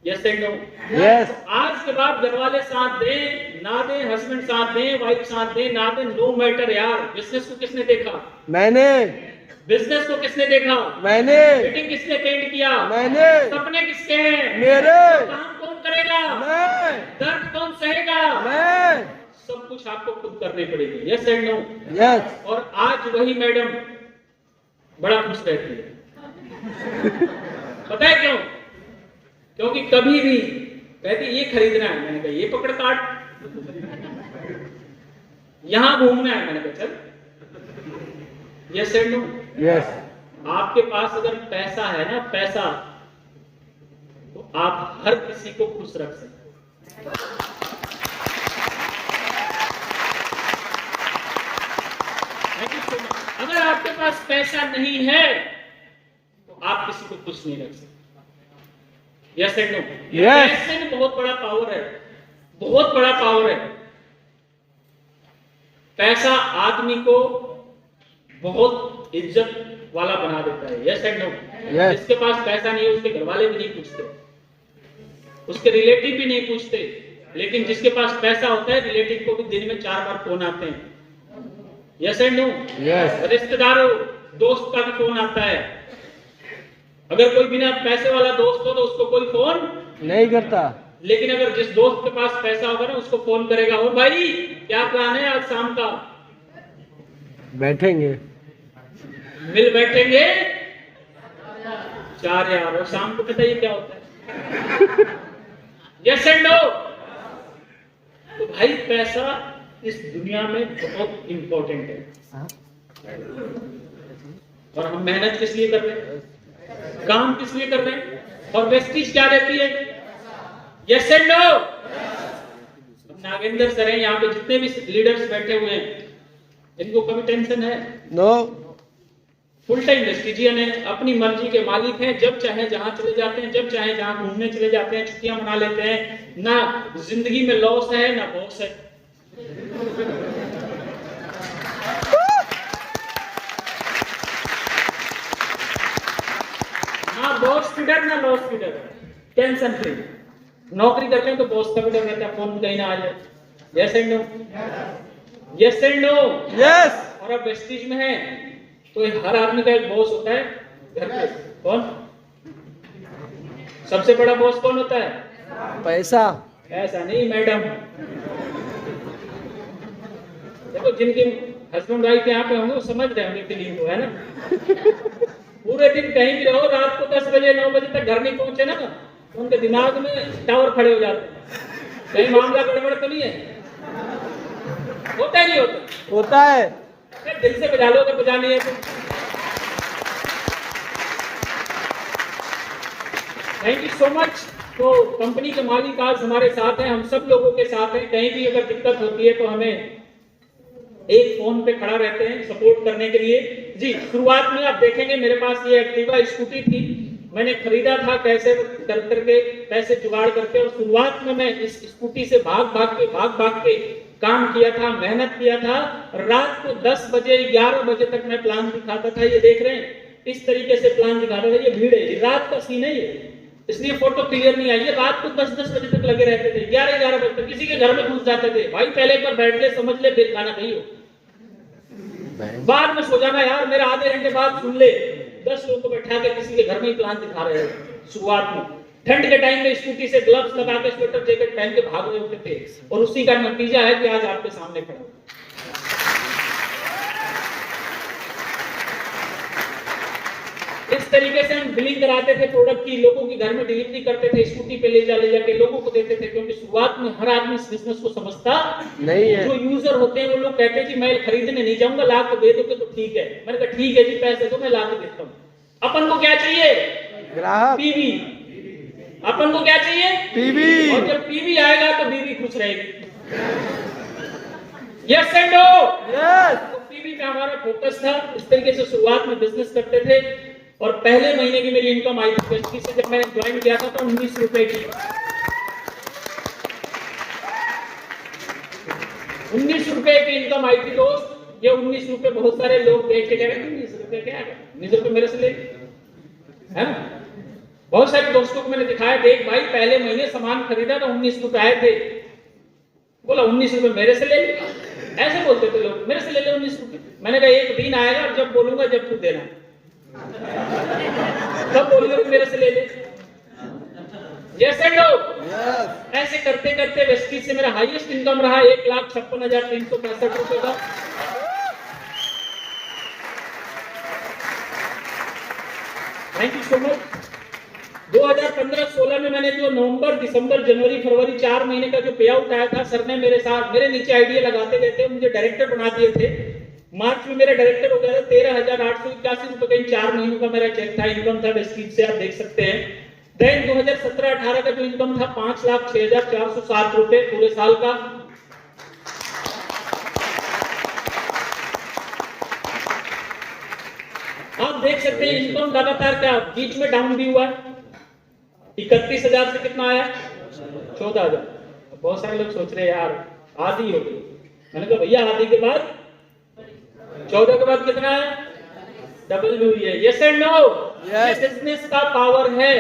Yes and no? यस। आज के बाद घर वाले साथ दें ना दें, हस्बैंड साथ दें, वाइफ साथ दें ना दें, नो मैटर यार। बिजनेस को किसने देखा? मैंने। बिजनेस को किसने देखा? मैंने। मीटिंग किसने अटेंड किया? मैंने। सपने किसके हैं? मेरे। काम कौन करेगा? मैं। दर्द कौन सहेगा? मैं। सब कुछ आपको खुद करनी पड़ेगी। Yes and no? यस। और आज वही मैडम बड़ा खुश रहती है। पता है क्यों? क्योंकि कभी भी कहती ये खरीदना है, मैंने कहा ये पकड़ काट, यहां घूमना है, मैंने कहा चल। Yes and no? यस। आपके पास अगर पैसा है ना, पैसा, तो आप हर किसी को खुश रख सकते हो। अगर आपके पास पैसा नहीं है तो आप किसी को खुश नहीं रख सकते। Yes and no? पैसे में बहुत बड़ा पावर है, बहुत बड़ा पावर है। पैसा आदमी को बहुत इज्जत वाला बना देता है। Yes and no? जिसके पास पैसा नहीं है उसके घर वाले भी नहीं पूछते, उसके रिलेटिव भी नहीं पूछते, लेकिन जिसके पास पैसा होता है रिलेटिव को भी दिन में 4 बार फोन आते हैं। Yes and no? यस। रिश्तेदारों दोस्त का भी फोन आता है। अगर कोई बिना पैसे वाला दोस्त हो तो उसको कोई फोन, नहीं करता। लेकिन अगर जिस दोस्त के पास पैसा होगा ना उसको फोन करेगा, और भाई क्या प्लान है आज शाम का, बैठेंगे। मिल बैठेंगे 4 यार, और शाम को बताइए क्या होता है, यस एंड नो। तो भाई पैसा इस दुनिया में बहुत इंपॉर्टेंट है, और हम मेहनत किस लिए कर रहे हैं, काम किस लिए कर रहे हैं, और वेस्टेज क्या रहती है, yes and no. Nagendra sir हैं यहाँ पे, जितने भी लीडर्स बैठे हुए हैं, इनको कभी टेंशन है? नो। फुल टाइम वेस्टिजियन है, अपनी मर्जी के मालिक हैं, जब चाहे जहां चले जाते हैं, जब चाहे जहां घूमने चले जाते हैं, छुट्टियां मना लेते हैं, ना जिंदगी में लॉस है ना बॉस है। ना बॉस की डर ना लॉस की डर, टेंशन फ्री। नौकरी करते हैं तो बॉस का भी डर रहता है, फोन कहीं ना आ जाए, yes and no, yes and no. Yes. और अब वेस्टिज में है तो हर आदमी का एक बॉस होता है घर पे। कौन सबसे बड़ा बॉस कौन होता है? पैसा। ऐसा नहीं मैडम, देखो जिनके हस्बैंड वाइफ यहाँ पे होंगे वो समझ रहे होंगे फीलिंग को, है ना। पूरे दिन कहीं भी रहो, रात को 10 बजे 9 बजे तक घर नहीं पहुंचे ना, तो उनके दिमाग में टावर खड़े हो जाते हैं, कहीं मामला गड़बड़ तो नहीं है। होता है नहीं होता? होता है। दिल से बजा लो अगर बजानी है तो। Thank you so much. तो कंपनी के मालिक आज हमारे साथ हैं, हम सब लोगों के साथ हैं। कहीं भी अगर दिक्कत होती है तो हमें एक फोन पे खड़ा रहते हैं सपोर्ट करने के लिए। जी, शुरुआत में आप देखेंगे मेरे पास ये एक्टिवा स्कूटी थी, मैंने खरीदा था कैसे कर करके, पैसे जुगाड़ करके, और शुरुआत में मैं इस स्कूटी से भाग भाग के काम किया था, मेहनत किया था। रात को 10 बजे 11 बजे तक मैं प्लान दिखाता था। ये देख रहे हैं, इस तरीके से प्लान दिखाता था। ये भीड़ है, रात का सीन है ये, इसलिए फोटो क्लियर नहीं आई है। रात को 10-10 बजे तक लगे रहते थे, 11-11 बजे तक किसी के घर में घुस जाते थे। भाई पहले एक बार बैठ ले, समझ ले, फिर खाना खाइयो, बाद में सो जाना यार, मेरा आधे घंटे बाद सुन ले। 10 लोगों को बैठा के किसी के घर में ही प्लान दिखा रहे हैं। शुरुआत में ठंड के टाइम में स्कूटी से ग्लव्स लगा के, स्वेटर जैकेट पहन के भाग रहे होते थे, और उसी का नतीजा है कि आज आपके सामने खड़ा। इस तरीके से हम बिलिंग कराते थे प्रोडक्ट की, लोगों के घर में डिलीवरी करते थे, स्कूटी पे ले जाके लोगों को देते थे। क्योंकि शुरुआत में हर आदमी इस बिजनेस को समझता नहीं है। जो यूजर होते हैं वो लोग कहते हैं कि मैं खरीदने नहीं जाऊंगा, ला के दे दोगे तो ठीक है। मैंने कहा ठीक है जी, पैसे दो, मैं ला के देता हूं। अपन को क्या चाहिए? ग्राहक। पीवी। अपन को क्या चाहिए? पीवी। और जब पीवी आएगा तो बीवी खुश रहेगी। Yes and no. यस। तो पीवी पे हमारा फोकस था। इस तरीके से शुरुआत में बिजनेस करते थे, और पहले महीने की मेरी इनकम आई थी वेस्टी से, जब मैंने ज्वाइन किया था तो 19 रुपए की। 19 रुपए की इनकम आई थी दोस्त। ये 19 रुपए बहुत सारे लोग देख के कह रहे हैं 19 रुपए क्या है, 19 रुपए मेरे से ले, है ना। बहुत सारे दोस्तों को मैंने दिखाया, देख भाई पहले महीने सामान खरीदा तो 19 रुपए आए थे, बोला 19 रुपए मेरे से ले ले। ऐसे बोलते थे लोग, मेरे से ले ले 19 रुपए। मैंने कहा एक दिन आएगा जब बोलूंगा जब तू देना, तब बोलूंगा मेरे से ले ले। Yes and no. ऐसे करते करते वेस्टीज से मेरा हाईएस्ट इनकम रहा 1,56,365 रुपए का। Thank you so much. 2015-16 में मैंने जो नवंबर, दिसंबर, जनवरी, फरवरी 4 महीने का जो पे आउट आया था, सर ने मेरे साथ, मेरे नीचे आइडिया लगाते गए थे, मुझे डायरेक्टर बना दिए थे। मार्च में मेरा डायरेक्टर हो गया था। 13,881 रुपए का इन 4 महीनों का मेरा चेक था, इनकम था वेस्टीज से, आप देख सकते हैं। देन 2017-18 का जो इनकम था 5,06,407 रुपए पूरे साल का। आप देख सकते हैं इनकम लगातार क्या बीच में डाउन भी हुआ। 31,000 से कितना आया? 14,000। बहुत सारे लोग सोच रहे हैं यार आधी हो गई। मैंने कहा भैया आधी के बाद 14 के बाद कितना है? डबल हुई है। Yes and no. ये बिजनेस का पावर है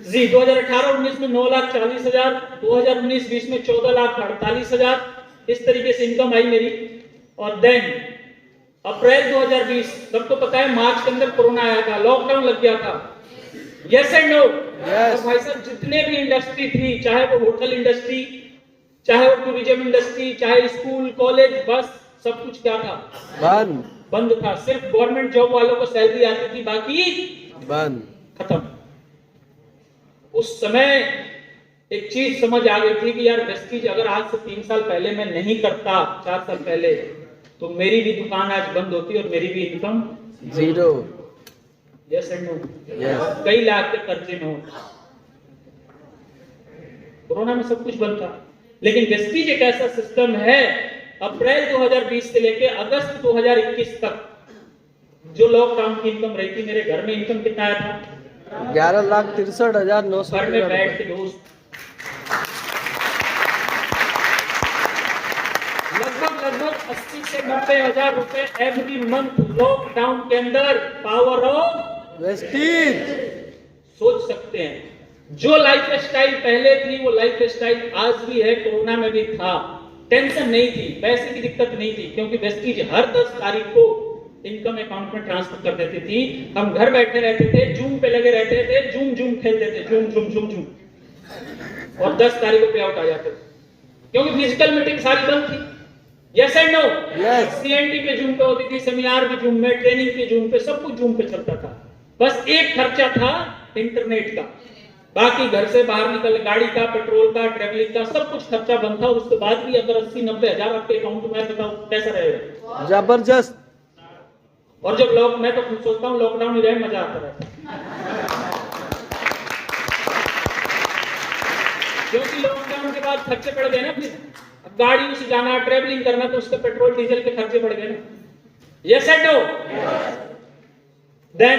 जी। 2018-19 में 9,40,000, 2019-20 में 14,48,000, इस तरीके से इनकम आई मेरी। और देन अप्रैल 2020, तब तो पता है मार्च के अंदर कोरोना आया था, लॉकडाउन लग गया था। Yes and no? Yes. भाई साहब जितने भी इंडस्ट्री थी, चाहे वो होटल इंडस्ट्री, चाहे वो टूरिज्म इंडस्ट्री, चाहे स्कूल कॉलेज बस, सब कुछ क्या था? बंद बंद था। सिर्फ गवर्नमेंट जॉब वालों को सैलरी आती थी, बाकी बंद। खत्म। उस समय एक चीज समझ आ गई थी कि यार वेस्टीज अगर आज से 3 साल पहले मैं नहीं करता, 4 साल पहले, तो मेरी भी दुकान आज बंद होती और मेरी भी income zero. Yes and no? Yes. कई लाख के कर्जे में होता। कोरोना में सब कुछ बंद था, लेकिन वेस्टीज एक ऐसा सिस्टम है, अप्रैल 2020 से लेके अगस्त 2021 तक जो लॉकडाउन की इनकम रही थी, मेरे घर में इनकम कितना आया था? 11,63,900 घर में बैठ के दोस्त लगभग 80 से 90 हजार रुपए एवरी मंथ लॉकडाउन के अंदर। Power of Vestige. सोच सकते हैं, जो लाइफ स्टाइल पहले थी वो लाइफ स्टाइल आज भी है, कोरोना में भी था। टेंशन नहीं थी, पैसे की दिक्कत नहीं थी, क्योंकि वेस्टीज हर 10 तारीख को इनकम अकाउंट में ट्रांसफर कर देती थी। हम घर बैठे रहते थे, जूम पे लगे रहते थे, जूम खेलते थे, जूम, और 10 तारीख को पे आउट आ जाते थे, क्योंकि फिजिकल मीटिंग सारी बंद थी। Yes and no? Yes. सीएनटी पे जूम पे होती थी, सेमिनार भी जूम में, ट्रेनिंग पे जूम पे, सब कुछ जूम पे चलता था। बस एक खर्चा था इंटरनेट का, बाकी घर से बाहर निकल गाड़ी का, पेट्रोल का, ट्रेवलिंग का सब कुछ खर्चा बंद था। उसके बाद भी अगर 80-90 हजार आपके अकाउंट में, बताओ कैसा रहेगा? जबरदस्त। और जब मैं तो सोचता हूँ लॉकडाउन ही रहे, मजा आता रहता, क्योंकि लॉकडाउन के बाद खर्चे बढ़ गए ना। फिर अब गाड़ी से जाना, ट्रेवलिंग करना, तो उसके पेट्रोल डीजल के खर्चे बढ़ गए ना। Yes and no? Then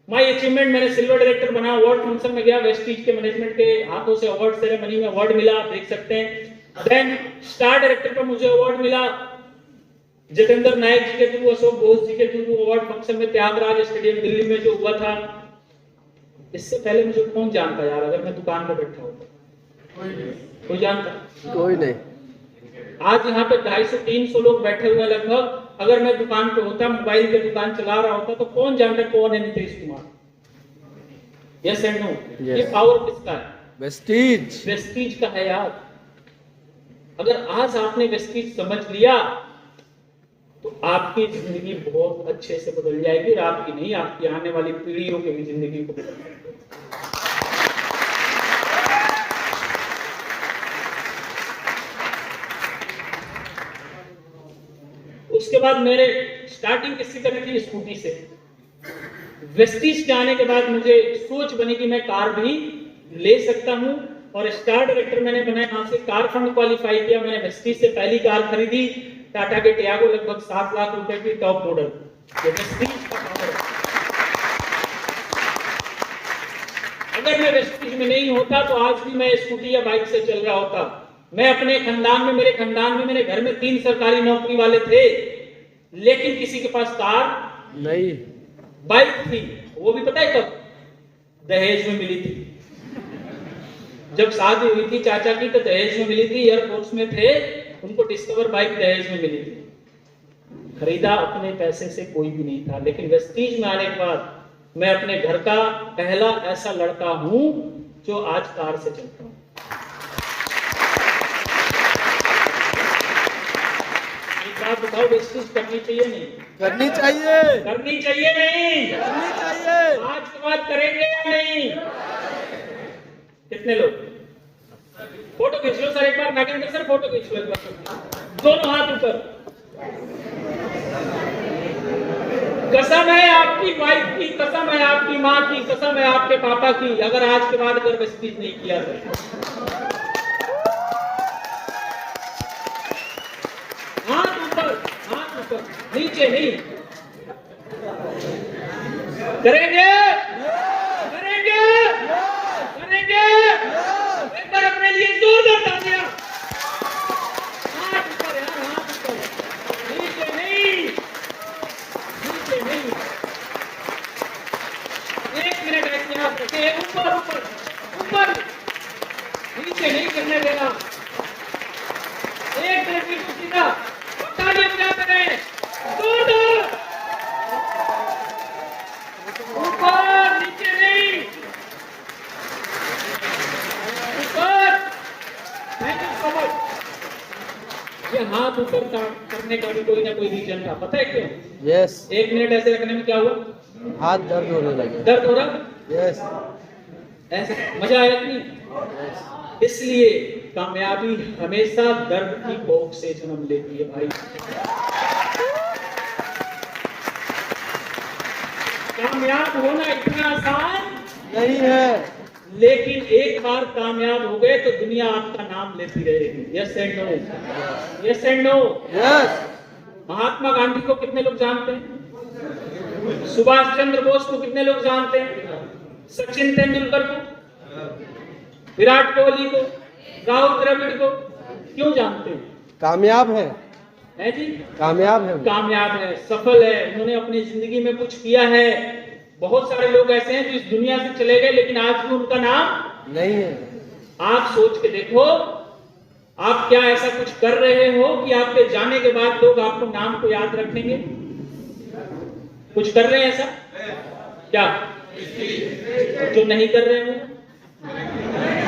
my achievement, मैंने सिल्वर डायरेक्टर बना, अवार्ड फंक्शन में गया, वेस्टीज के मैनेजमेंट के हाथों से अवार्ड सेरेमनी में अवार्ड मिला, आप देख सकते हैं। देन स्टार डायरेक्टर का मुझे अवार्ड मिला, जितेंद्र नायक जी के थ्रू, अशोक घोष जी के थ्रू, अवार्ड फंक्शन में त्यागराज स्टेडियम दिल्ली में जो हुआ था। इससे पहले मुझे कौन जानता यार, अगर मैं दुकान पे बैठा होता? कोई जानता? कोई नहीं। आज यहाँ पे 250-300 लोग बैठे हुए लगभग। अगर मैं दुकान पे होता, मोबाइल पे दुकान चला रहा होता, तो कौन जानता कौन है Nitish Kumar? Yes and no? Yes. ये पावर किसका है? वेस्टीज। वेस्टीज का है यार। अगर आज आपने वेस्टीज समझ लिया तो आपकी जिंदगी बहुत अच्छे से बदल जाएगी, और आपकी नहीं, आपकी आने वाली पीढ़ियों की भी जिंदगी को बदल जाएगी। उसके बाद मेरे स्टार्टिंग किससे करनी थी? स्कूटी से। वेस्टीज के आने के बाद मुझे सोच बनी कि मैं कार भी ले सकता हूं, और स्टार डायरेक्टर मैंने बनाया, वहां से कार फंड क्वालिफाई किया। मैंने वेस्टीज से पहली कार खरीदी, टाटा के टियागो, लगभग 7 लाख रुपए की टॉप मॉडल। ये वेस्टीज का पावर है। अगर मैं वेस्टीज में नहीं होता तो आज भी मैं स्कूटी या बाइक से चल रहा होता। मैं अपने खानदान में, मेरे घर में 3 सरकारी नौकरी वाले थे, लेकिन किसी के पास कार नहीं, बाइक थी। वो भी पता है कब? दहेज में मिली थी। जब शादी हुई थी चाचा की, तो दहेज में मिली थी, एयरफोर्स में थे, उनको डिस्कवर बाइक दहेज में मिली थी। खरीदा अपने पैसे से कोई भी नहीं था। लेकिन वेस्टीज में आने के बाद मैं अपने घर का पहला ऐसा लड़का हूं जो आज कार से चलता हूं। एक बात बताओ, वेस्टीज करनी चाहिए नहीं? करनी चाहिए। करनी चाहिए नहीं? करनी चाहिए। आज के बाद करेंगे या नहीं? कितने लोग? फोटो खींच लो सर एक बार, नागेंद्र सर फोटो खींच लो एक बार, दोनों हाथ ऊपर। कसम है आपकी वाइफ की, कसम है आपकी माँ की, कसम है आपके पापा की, अगर आज के बाद अगर वेस्टीज नहीं किया तो। हाथ ऊपर, नीचे नहीं। करेंगे, करेंगे, करेंगे। एक बार अपने लिए जोरदार तालियां। हाथ ऊपर यार, हाथ ऊपर, नीचे नहीं, नीचे नहीं। 1 मिनट ऐसे हाथ रखे, ऊपर ऊपर ऊपर, नीचे नहीं करने देना। 1 मिनट की सीधा तालियां बजा करें, जोरदार। करने का भी कोई ना कोई रीजन था, पता है क्यों? यस 1 मिनट ऐसे रखने में क्या हुआ? हाथ दर्द होने लगे। दर्द हो रहा? यस ऐसे मजा आया कि नहीं? इसलिए कामयाबी हमेशा दर्द की कोख से जन्म लेती है भाई। कामयाब होना इतना आसान नहीं है। लेकिन एक बार कामयाब हो गए तो दुनिया आपका नाम लेती रहेगी। Yes and no? Yes and no? Yes Mahatma Gandhi को कितने लोग जानते हैं? सुभाष चंद्र बोस को कितने लोग जानते हैं? सचिन तेंदुलकर को, विराट कोहली को, राहुल द्रविड़ को क्यों जानते हैं? कामयाब है। है जी? कामयाब है। कामयाब है, सफल है, उन्होंने अपनी जिंदगी में कुछ किया है। बहुत सारे लोग ऐसे हैं जो इस दुनिया से चले गए लेकिन आज भी उनका नाम नहीं है। आप सोच के देखो, आप क्या ऐसा कुछ कर रहे हो कि आपके जाने के बाद लोग आपको नाम को याद रखेंगे? कुछ कर रहे हैं ऐसा क्या? और जो नहीं कर रहे हो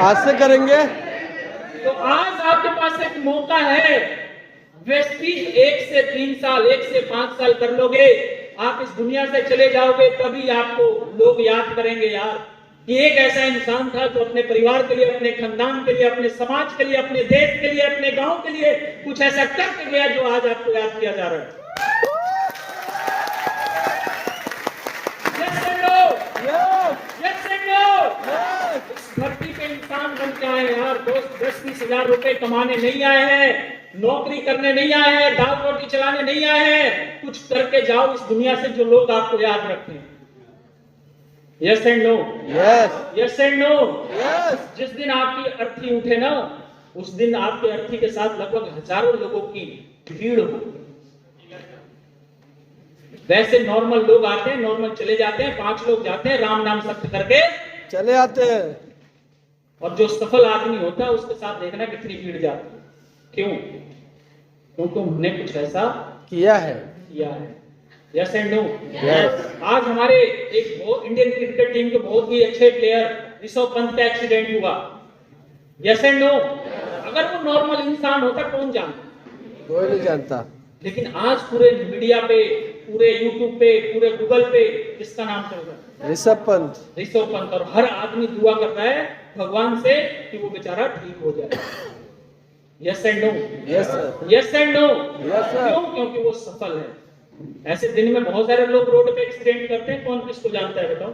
आज से करेंगे। तो आज आपके पास एक मौका है। वेस्टीज 1 से 3 साल, 1 से 5 साल कर लोगे, आप इस दुनिया से चले जाओगे, तभी आपको लोग याद करेंगे यार कि एक ऐसा इंसान था जो अपने परिवार के लिए, अपने खानदान के लिए, अपने समाज के लिए, अपने देश के लिए, अपने गांव के लिए कुछ ऐसा करके गया जो आज आपको याद किया जा रहा है। Yes or no? Yes or no? धरती पे इंसान बन के आए यार दोस्त, 10-20 हजार रुपए कमाने नहीं आए हैं, नौकरी करने नहीं आए हैं, दाल रोटी चलाने नहीं आए हैं, कुछ करके जाओ इस दुनिया से जो लोग आपको याद रखें। Yes and no? Yes yes and no? Yes जिस दिन आपकी अर्थी उठे ना, उस दिन आपके अर्थी के साथ लगभग हजारों लोगों की भीड़ हो। वैसे नॉर्मल लोग आते हैं, नॉर्मल चले जाते हैं, 5 लोग जाते हैं, राम नाम सत्य करके चले आते हैं। और जो सफल आदमी होता है उसके साथ देखना कितनी भीड़ जाती है। क्यों? क्योंकि उन्होंने कुछ ऐसा किया है। है। Yes and no? यस आज हमारे एक बहुत इंडियन क्रिकेट टीम के बहुत ही अच्छे प्लेयर ऋषभ पंत का एक्सीडेंट हुआ। Yes and no? अगर वो नॉर्मल इंसान होता कौन जानता? कोई नहीं जानता। लेकिन आज पूरे मीडिया पे, पूरे यूट्यूब पे, पूरे गूगल पे किसका नाम चल रहा है? ऋषभ पंत। ऋषभ पंत। और हर आदमी दुआ कर रहा है भगवान से कि वो बेचारा ठीक हो जाए। Yes and no? Yes sir. Yes and no? Yes sir. क्यों? क्योंकि वो सफल है। ऐसे दिन में बहुत सारे लोग रोड पे एक्सीडेंट करते हैं, कौन किसको जानता है बताओ?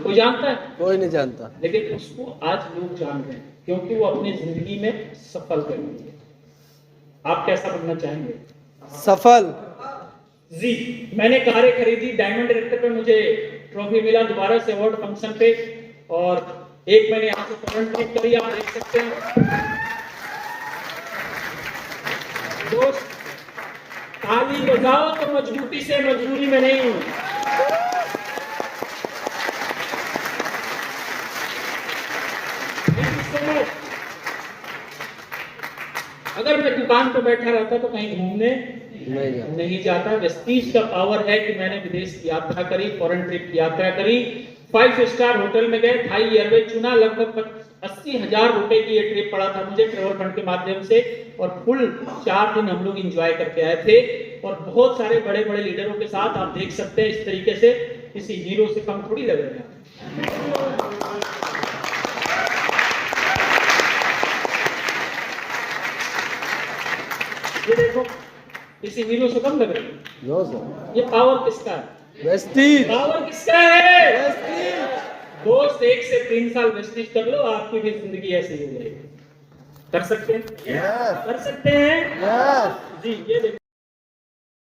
कोई जानता है? कोई नहीं जानता। लेकिन उसको आज लोग जान रहे हैं क्योंकि वो अपनी जिंदगी में सफल करेंगे। आप कैसा बनना चाहेंगे? सफल। जी, मैंने कारें खरीदी, डायमंड डायरेक्टर पे मुझे ट्रॉफी मिला दोबारा से अवार्ड फंक्शन पे, और एक मैंने यहाँ से फॉरेन ट्रिप करी, आप देख सकते हैं दोस्त। ताली बजाओ तो मजबूती से, मजबूरी में नहीं। अगर मैं दुकान पे बैठा रहता तो कहीं घूमने नहीं जाता। वेस्टीज का पावर है कि मैंने विदेश की यात्रा करी, फॉरेन ट्रिप की यात्रा करी, 5 स्टार होटल में गए, थाई एयरवेज चुना, लगभग 80,000 रुपए की ये ट्रिप पड़ा था मुझे ट्रेवल फंड के माध्यम से, और फुल 4 दिन हम लोग एंजॉय करके आए थे, और बहुत सारे बड़े बड़े लीडरों के साथ। आप देख सकते हैं इस तरीके से, किसी हीरो से कम थोड़ी लग रहे हैं। ये देखो, किसी हीरो से कम लग रही है। No sir. ये पावर किसका है? वेस्टीज। पावर किसका है? वेस्टीज। दोस्त 1 से 3 साल वेस्टीज कर लो, आपकी भी जिंदगी ऐसी हो जाएगी। कर सकते हैं? यस कर सकते हैं? यस। जी, ये देखो।